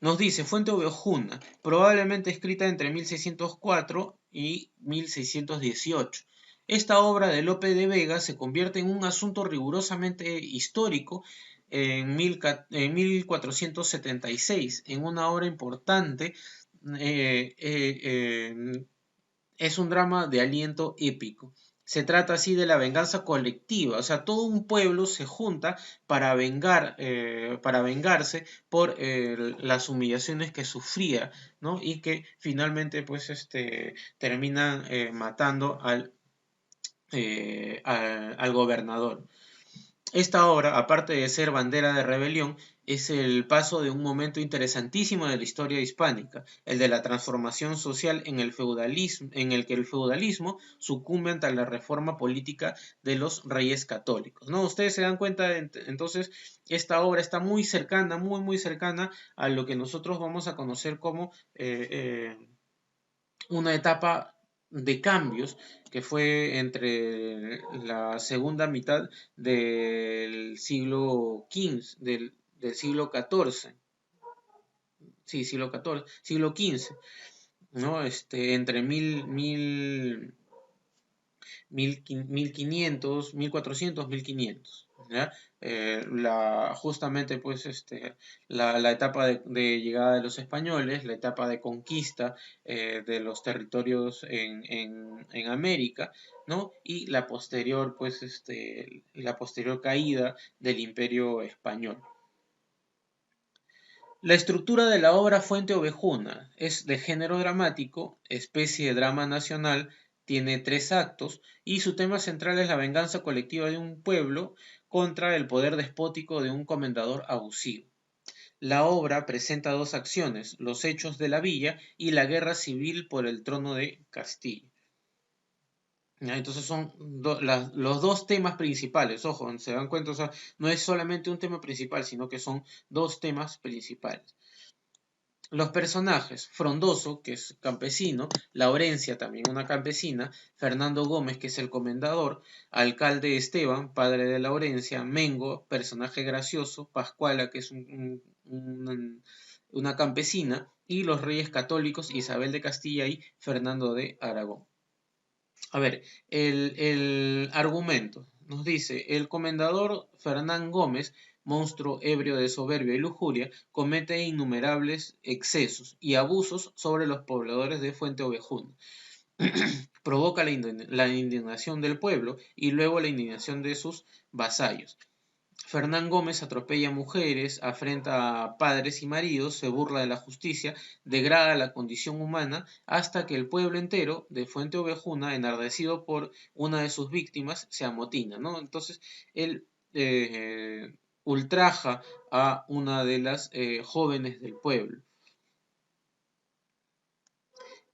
Nos dice, Fuente Ovejuna, probablemente escrita entre 1604 y 1618. Esta obra de Lope de Vega se convierte en un asunto rigurosamente histórico en 1476, en una obra importante. Es un drama de aliento épico. Se trata así de la venganza colectiva, o sea, todo un pueblo se junta para vengarse por las humillaciones que sufría, ¿no? Y que finalmente, pues, terminan matando al gobernador. Esta obra, aparte de ser bandera de rebelión, es el paso de un momento interesantísimo de la historia hispánica, el de la transformación social en el que el feudalismo sucumbe ante la reforma política de los reyes católicos, ¿no? Ustedes se dan cuenta, entonces, esta obra está muy cercana, muy cercana a lo que nosotros vamos a conocer como una etapa de cambios que fue entre la segunda mitad del siglo XV, del siglo XIV, sí, siglo XIV, siglo XV, ¿no? Entre 1500, 1400, 1500. ¿Ya? Justamente pues la etapa de llegada de los españoles, la etapa de conquista de los territorios en América, ¿no? Y la posterior pues la posterior caída del Imperio español. La estructura de la obra Fuente Ovejuna es de género dramático, especie de drama nacional, tiene 3 actos y su tema central es la venganza colectiva de un pueblo contra el poder despótico de un comendador abusivo. La obra presenta 2 acciones, los hechos de la villa y la guerra civil por el trono de Castilla. Entonces son los 2 temas principales, ojo, se dan cuenta, o sea, no es solamente un tema principal, sino que son 2 temas principales. Los personajes, Frondoso, que es campesino, Laurencia, también una campesina, Fernando Gómez, que es el comendador, Alcalde Esteban, padre de Laurencia, Mengo, personaje gracioso, Pascuala, que es una campesina, y los reyes católicos, Isabel de Castilla y Fernando de Aragón. A ver, el argumento nos dice, el comendador Fernán Gómez, monstruo ebrio de soberbia y lujuria, comete innumerables excesos y abusos sobre los pobladores de Fuente Ovejuna. Provoca la indignación del pueblo y luego la indignación de sus vasallos. Fernán Gómez atropella mujeres, afrenta a padres y maridos, se burla de la justicia, degrada la condición humana, hasta que el pueblo entero de Fuente Ovejuna, enardecido por una de sus víctimas, se amotina, ¿no? Entonces, él ultraja a una de las jóvenes del pueblo.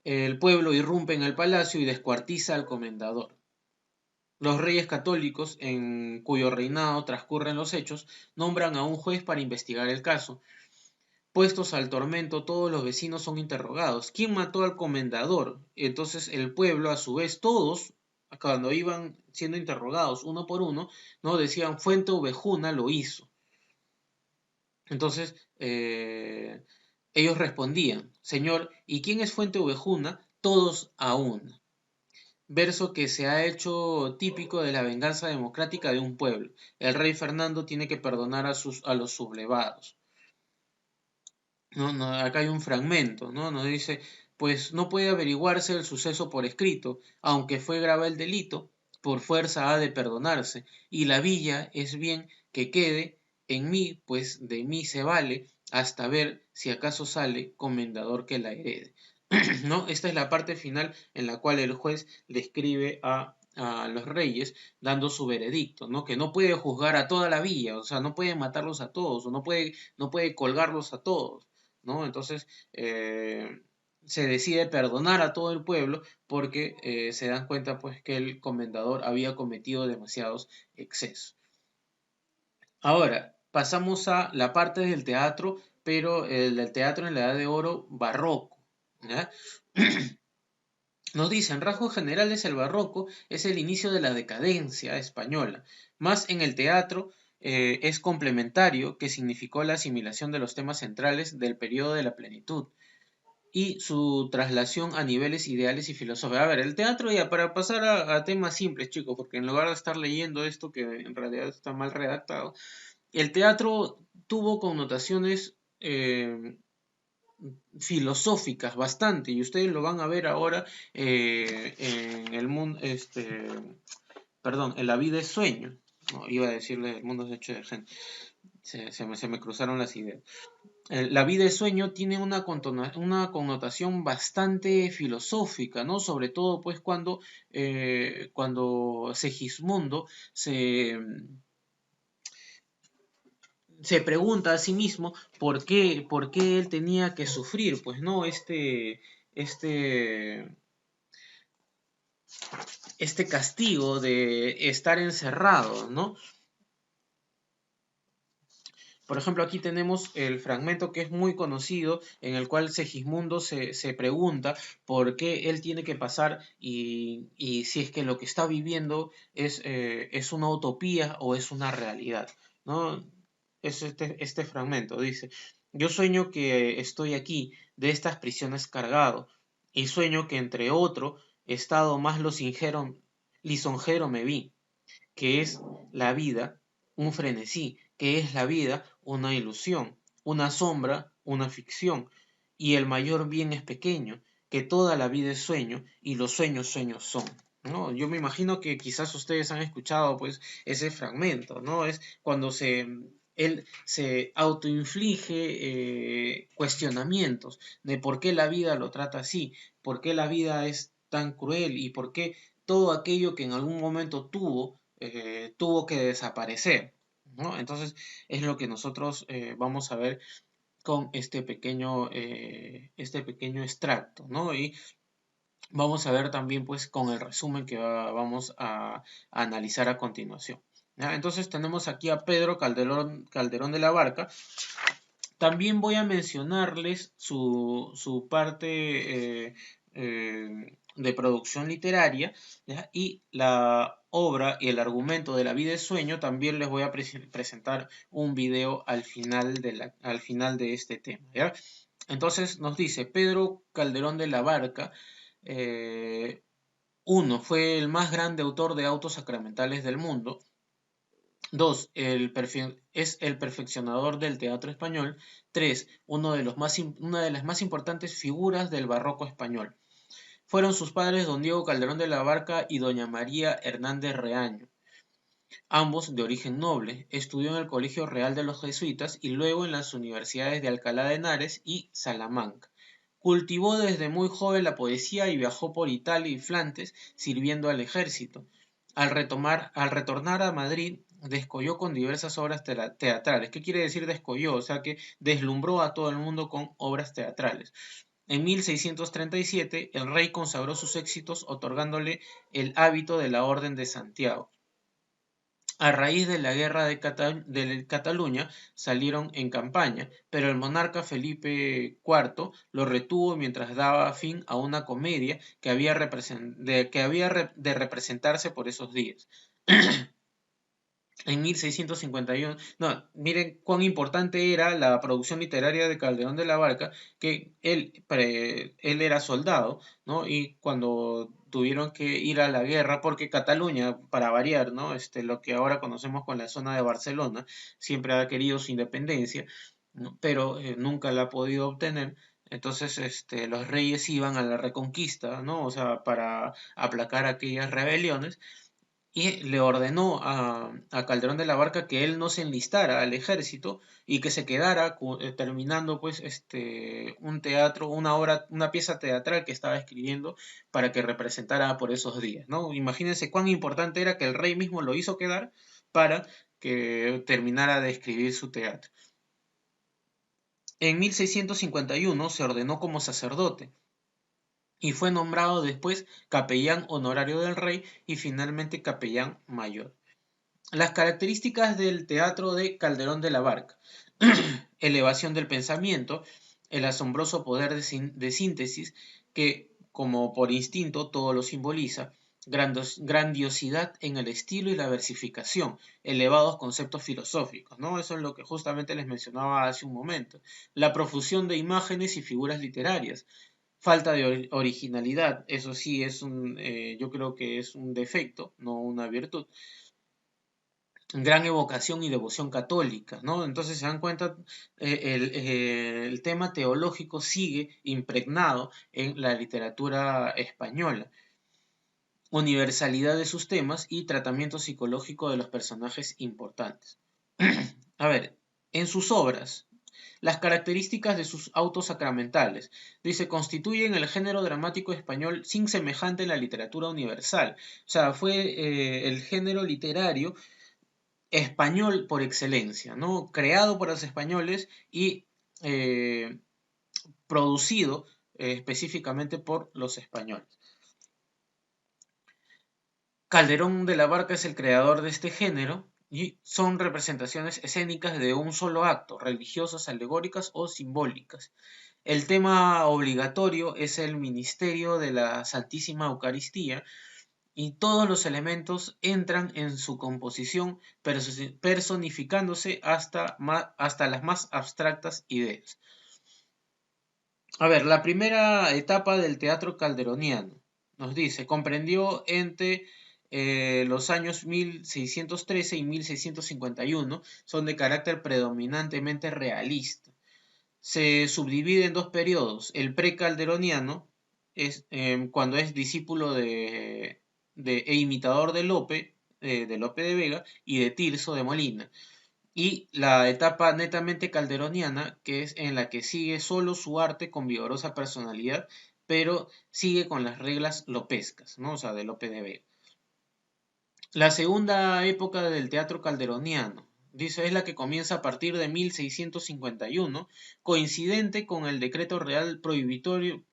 El pueblo irrumpe en el palacio y descuartiza al comendador. Los reyes católicos, en cuyo reinado transcurren los hechos, nombran a un juez para investigar el caso. Puestos al tormento, todos los vecinos son interrogados. ¿Quién mató al comendador? Entonces el pueblo, a su vez, todos, cuando iban siendo interrogados uno por uno, no decían Fuente Ovejuna lo hizo. Entonces ellos respondían, Señor, ¿y quién es Fuente Ovejuna? Todos a una. Verso que se ha hecho típico de la venganza democrática de un pueblo. El rey Fernando tiene que perdonar a los sublevados. No, acá hay un fragmento, ¿no? Nos dice, pues no puede averiguarse el suceso por escrito, aunque fue grave el delito, por fuerza ha de perdonarse, y la villa es bien que quede en mí, pues de mí se vale, hasta ver si acaso sale comendador que la herede. ¿No? Esta es la parte final en la cual el juez le escribe a los reyes dando su veredicto, ¿no? Que no puede juzgar a toda la villa, o sea, no puede matarlos a todos, o no puede colgarlos a todos, ¿no? Entonces se decide perdonar a todo el pueblo porque se dan cuenta pues que el comendador había cometido demasiados excesos. Ahora, pasamos a la parte del teatro, pero el del teatro en la Edad de Oro barroco, ¿ya? Nos dicen, rasgos generales, el barroco es el inicio de la decadencia española, más en el teatro es complementario, que significó la asimilación de los temas centrales del periodo de la plenitud y su traslación a niveles ideales y filosóficos. A ver, el teatro ya para pasar a temas simples, chicos, porque en lugar de estar leyendo esto que en realidad está mal redactado, el teatro tuvo connotaciones filosóficas bastante y ustedes lo van a ver ahora en el mundo perdón, en La vida es sueño, no, iba a decirle el mundo es hecho de gente, se me cruzaron las ideas. La vida es sueño tiene una connotación bastante filosófica, ¿no? Sobre todo pues cuando Segismundo se pregunta a sí mismo por qué él tenía que sufrir, pues no, este castigo de estar encerrado, ¿no? Por ejemplo, aquí tenemos el fragmento que es muy conocido, en el cual Segismundo se pregunta por qué él tiene que pasar y si es que lo que está viviendo es una utopía o es una realidad, ¿no? Es este fragmento, dice, yo sueño que estoy aquí, de estas prisiones cargado, y sueño que entre otro estado más lisonjero me vi, que es la vida un frenesí, que es la vida una ilusión, una sombra, una ficción, y el mayor bien es pequeño, que toda la vida es sueño, y los sueños sueños son. ¿No? Yo me imagino que quizás ustedes han escuchado pues ese fragmento, ¿no? Es cuando él se autoinflige cuestionamientos de por qué la vida lo trata así, por qué la vida es tan cruel y por qué todo aquello que en algún momento tuvo que desaparecer, ¿no? Entonces es lo que nosotros vamos a ver con este pequeño extracto, ¿no? Y vamos a ver también pues con el resumen que vamos a analizar a continuación. ¿Ya? Entonces tenemos aquí a Pedro Calderón de la Barca, También voy a mencionarles su parte de producción literaria, ¿ya? Y la obra y el argumento de La vida es sueño. También les voy a presentar un video al final de este tema, ¿ya? Entonces nos dice Pedro Calderón de la Barca, uno, fue el más grande autor de autos sacramentales del mundo. Dos, es el perfeccionador del teatro español. Tres, una de las más importantes figuras del barroco español. Fueron sus padres don Diego Calderón de la Barca y doña María Hernández Reaño, ambos de origen noble. Estudió en el Colegio Real de los Jesuitas y luego en las universidades de Alcalá de Henares y Salamanca. Cultivó desde muy joven la poesía y viajó por Italia y Flandes sirviendo al ejército. Al retornar a Madrid, descolló con diversas obras teatrales. ¿Qué quiere decir descolló? O sea que deslumbró a todo el mundo con obras teatrales. En 1637, el rey consagró sus éxitos otorgándole el hábito de la Orden de Santiago. A raíz de la guerra de Cataluña salieron en campaña, pero el monarca Felipe IV lo retuvo mientras daba fin a una comedia que había de representarse por esos días. En 1651, no, miren cuán importante era la producción literaria de Calderón de la Barca, que él era soldado, ¿no? Y cuando tuvieron que ir a la guerra, porque Cataluña, para variar, ¿no? Lo que ahora conocemos con la zona de Barcelona, siempre ha querido su independencia, ¿no? Pero nunca la ha podido obtener. Entonces, los reyes iban a la reconquista, ¿no? O sea, para aplacar aquellas rebeliones y le ordenó a Calderón de la Barca que él no se enlistara al ejército y que se quedara terminando pues un teatro, una pieza teatral que estaba escribiendo para que representara por esos días, ¿no? Imagínense cuán importante era que el rey mismo lo hizo quedar para que terminara de escribir su teatro. En 1651 se ordenó como sacerdote y fue nombrado después capellán honorario del rey y finalmente capellán mayor. Las características del teatro de Calderón de la Barca: elevación del pensamiento, el asombroso poder de síntesis que, como por instinto, todo lo simboliza, grandiosidad en el estilo y la versificación, elevados conceptos filosóficos, ¿no? Eso es lo que justamente les mencionaba hace un momento. La profusión de imágenes y figuras literarias, falta de originalidad, eso sí yo creo que es un defecto, no una virtud. Gran evocación y devoción católica, ¿no? Entonces se dan cuenta, el tema teológico sigue impregnado en la literatura española. Universalidad de sus temas y tratamiento psicológico de los personajes importantes. A ver, en sus obras, las características de sus autos sacramentales. Dice, constituyen el género dramático español sin semejante en la literatura universal. O sea, fue el género literario español por excelencia, ¿no? Creado por los españoles y producido específicamente por los españoles. Calderón de la Barca es el creador de este género y son representaciones escénicas de un solo acto, religiosas, alegóricas o simbólicas. El tema obligatorio es el ministerio de la Santísima Eucaristía y todos los elementos entran en su composición personificándose hasta las más abstractas ideas. A ver, la primera etapa del teatro calderoniano nos dice, comprendió entre los años 1613 y 1651, son de carácter predominantemente realista. Se subdivide en dos periodos, el precalderoniano, cuando es discípulo e imitador de Lope de Vega y de Tirso de Molina, y la etapa netamente calderoniana, que es en la que sigue solo su arte con vigorosa personalidad, pero sigue con las reglas lopescas, ¿no? O sea, de Lope de Vega. La segunda época del teatro calderoniano, dice, es la que comienza a partir de 1651, coincidente con el decreto real prohibitorio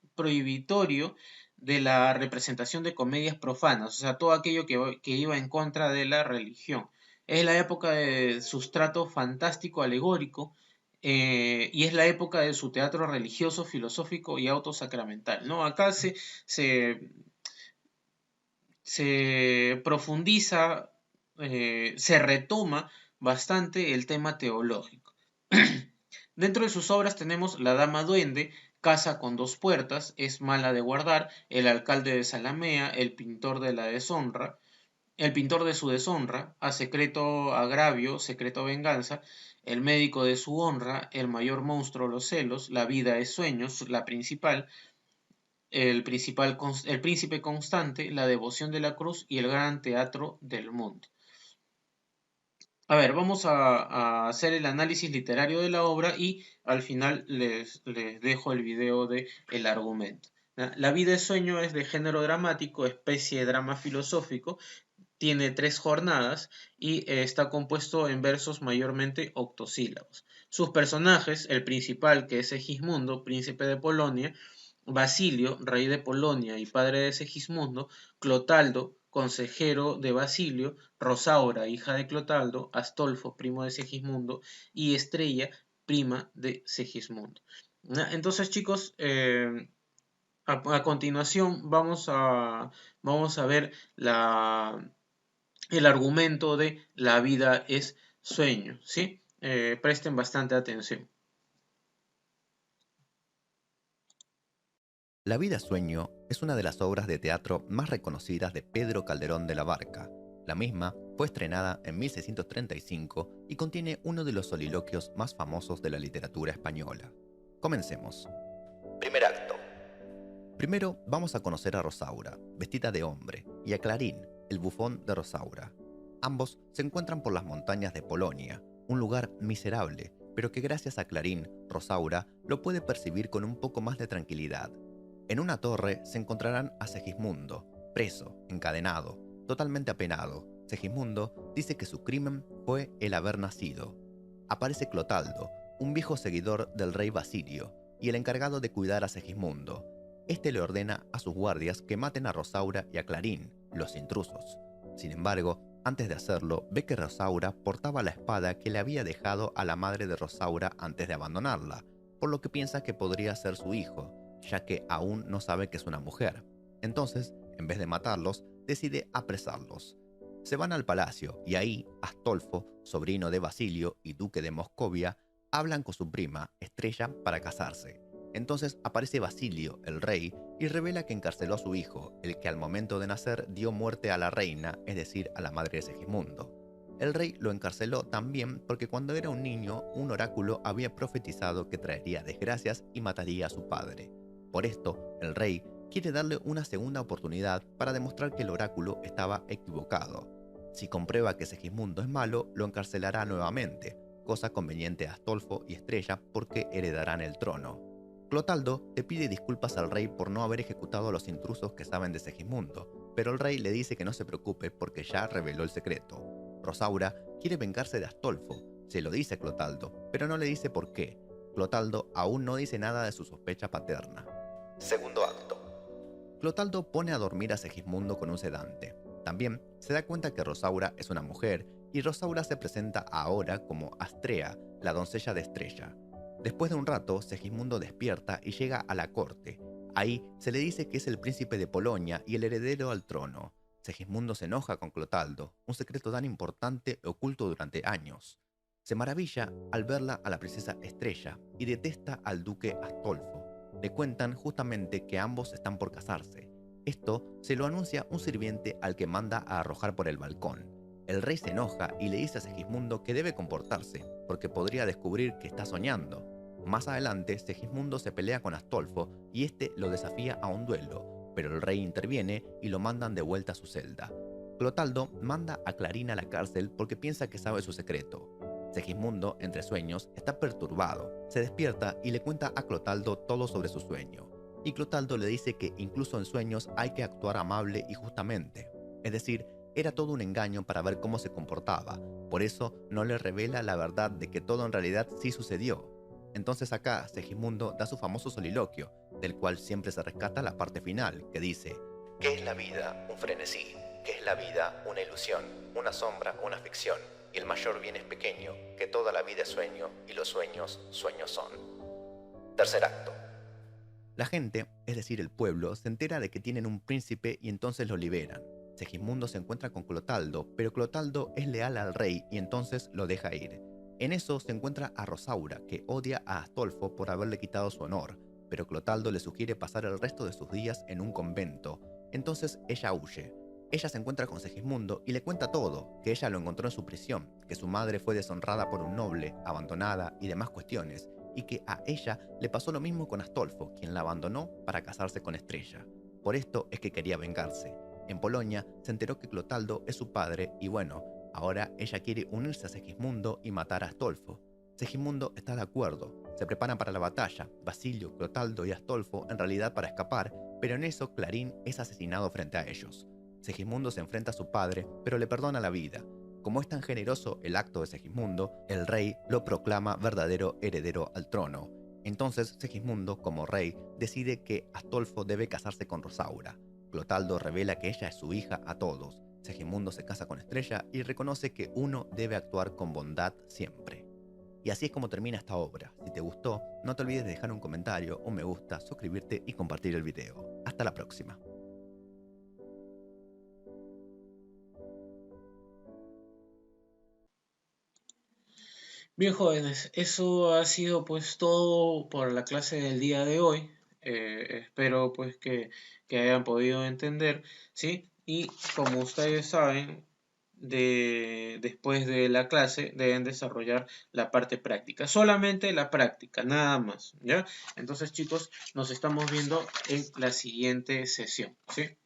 de la representación de comedias profanas, o sea, todo aquello que iba en contra de la religión. Es la época de sustrato fantástico alegórico y es la época de su teatro religioso, filosófico y autosacramental, ¿no? Acá se, se profundiza, se retoma bastante el tema teológico. Dentro de sus obras tenemos La Dama Duende, Casa con dos puertas, Es mala de guardar, El alcalde de Zalamea, El pintor de la deshonra, El pintor de su deshonra, A secreto agravio, secreto venganza, El médico de su honra, El mayor monstruo los celos, La vida es sueños, la principal, el príncipe constante, La devoción de la cruz y El gran teatro del mundo. A ver, vamos a hacer el análisis literario de la obra y al final les dejo el video de el argumento. La vida es sueño es de género dramático, especie de drama filosófico, tiene 3 jornadas y está compuesto en versos mayormente octosílabos. Sus personajes, el principal que es Segismundo, príncipe de Polonia, Basilio, rey de Polonia y padre de Segismundo, Clotaldo, consejero de Basilio, Rosaura, hija de Clotaldo, Astolfo, primo de Segismundo, y Estrella, prima de Segismundo. Entonces, chicos, a continuación vamos a ver el argumento de la vida es sueño, ¿sí? Presten bastante atención. La vida sueño es una de las obras de teatro más reconocidas de Pedro Calderón de la Barca. La misma fue estrenada en 1635 y contiene uno de los soliloquios más famosos de la literatura española. Comencemos. Primer acto. Primero vamos a conocer a Rosaura, vestida de hombre, y a Clarín, el bufón de Rosaura. Ambos se encuentran por las montañas de Polonia, un lugar miserable, pero que gracias a Clarín, Rosaura lo puede percibir con un poco más de tranquilidad. En una torre se encontrarán a Segismundo, preso, encadenado, totalmente apenado. Segismundo dice que su crimen fue el haber nacido. Aparece Clotaldo, un viejo seguidor del rey Basilio, y el encargado de cuidar a Segismundo. Este le ordena a sus guardias que maten a Rosaura y a Clarín, los intrusos. Sin embargo, antes de hacerlo, ve que Rosaura portaba la espada que le había dejado a la madre de Rosaura antes de abandonarla, por lo que piensa que podría ser su hijo, ya que aún no sabe que es una mujer. Entonces, en vez de matarlos, decide apresarlos. Se van al palacio y ahí Astolfo, sobrino de Basilio y duque de Moscovia, hablan con su prima, Estrella, para casarse. Entonces aparece Basilio, el rey, y revela que encarceló a su hijo, el que al momento de nacer dio muerte a la reina, es decir, a la madre de Segismundo. El rey lo encarceló también porque cuando era un niño, un oráculo había profetizado que traería desgracias y mataría a su padre. Por esto, el rey quiere darle una segunda oportunidad para demostrar que el oráculo estaba equivocado. Si comprueba que Segismundo es malo, lo encarcelará nuevamente, cosa conveniente a Astolfo y Estrella porque heredarán el trono. Clotaldo le pide disculpas al rey por no haber ejecutado a los intrusos que saben de Segismundo, pero el rey le dice que no se preocupe porque ya reveló el secreto. Rosaura quiere vengarse de Astolfo, se lo dice a Clotaldo, pero no le dice por qué. Clotaldo aún no dice nada de su sospecha paterna. Segundo acto. Clotaldo pone a dormir a Segismundo con un sedante. También se da cuenta que Rosaura es una mujer y Rosaura se presenta ahora como Astrea, la doncella de Estrella. Después de un rato, Segismundo despierta y llega a la corte. Ahí se le dice que es el príncipe de Polonia y el heredero al trono. Segismundo se enoja con Clotaldo, un secreto tan importante oculto durante años. Se maravilla al verla a la princesa Estrella y detesta al duque Astolfo. Le cuentan justamente que ambos están por casarse. Esto se lo anuncia un sirviente al que manda a arrojar por el balcón. El rey se enoja y le dice a Segismundo que debe comportarse, porque podría descubrir que está soñando. Más adelante, Segismundo se pelea con Astolfo y este lo desafía a un duelo, pero el rey interviene y lo mandan de vuelta a su celda. Clotaldo manda a Clarín a la cárcel porque piensa que sabe su secreto. Segismundo, entre sueños, está perturbado. Se despierta y le cuenta a Clotaldo todo sobre su sueño. Y Clotaldo le dice que incluso en sueños hay que actuar amable y justamente. Es decir, era todo un engaño para ver cómo se comportaba. Por eso no le revela la verdad de que todo en realidad sí sucedió. Entonces acá Segismundo da su famoso soliloquio, del cual siempre se rescata la parte final, que dice: ¿qué es la vida? Un frenesí. ¿Qué es la vida? Una ilusión, una sombra, una ficción. y el mayor bien es pequeño, que toda la vida es sueño, y los sueños, sueños son. Tercer acto. La gente, es decir el pueblo, se entera de que tienen un príncipe y entonces lo liberan. Segismundo se encuentra con Clotaldo, pero Clotaldo es leal al rey y entonces lo deja ir. En eso se encuentra a Rosaura, que odia a Astolfo por haberle quitado su honor, pero Clotaldo le sugiere pasar el resto de sus días en un convento. Entonces ella huye. Ella se encuentra con Segismundo y le cuenta todo, que ella lo encontró en su prisión, que su madre fue deshonrada por un noble, abandonada y demás cuestiones, y que a ella le pasó lo mismo con Astolfo, quien la abandonó para casarse con Estrella. Por esto es que quería vengarse. En Polonia se enteró que Clotaldo es su padre y bueno, ahora ella quiere unirse a Segismundo y matar a Astolfo. Segismundo está de acuerdo, se preparan para la batalla, Basilio, Clotaldo y Astolfo en realidad para escapar, pero en eso Clarín es asesinado frente a ellos. Segismundo se enfrenta a su padre, pero le perdona la vida. Como es tan generoso el acto de Segismundo, el rey lo proclama verdadero heredero al trono. Entonces Segismundo, como rey, decide que Astolfo debe casarse con Rosaura. Clotaldo revela que ella es su hija a todos. Segismundo se casa con Estrella y reconoce que uno debe actuar con bondad siempre. Y así es como termina esta obra. Si te gustó, no te olvides de dejar un comentario, un me gusta, suscribirte y compartir el video. Hasta la próxima. Bien, jóvenes, eso ha sido pues todo por la clase del día de hoy. Espero pues que hayan podido entender, ¿sí? Y como ustedes saben, después de la clase deben desarrollar la parte práctica. Solamente la práctica, nada más, ¿ya? Entonces, chicos, nos estamos viendo en la siguiente sesión, ¿sí?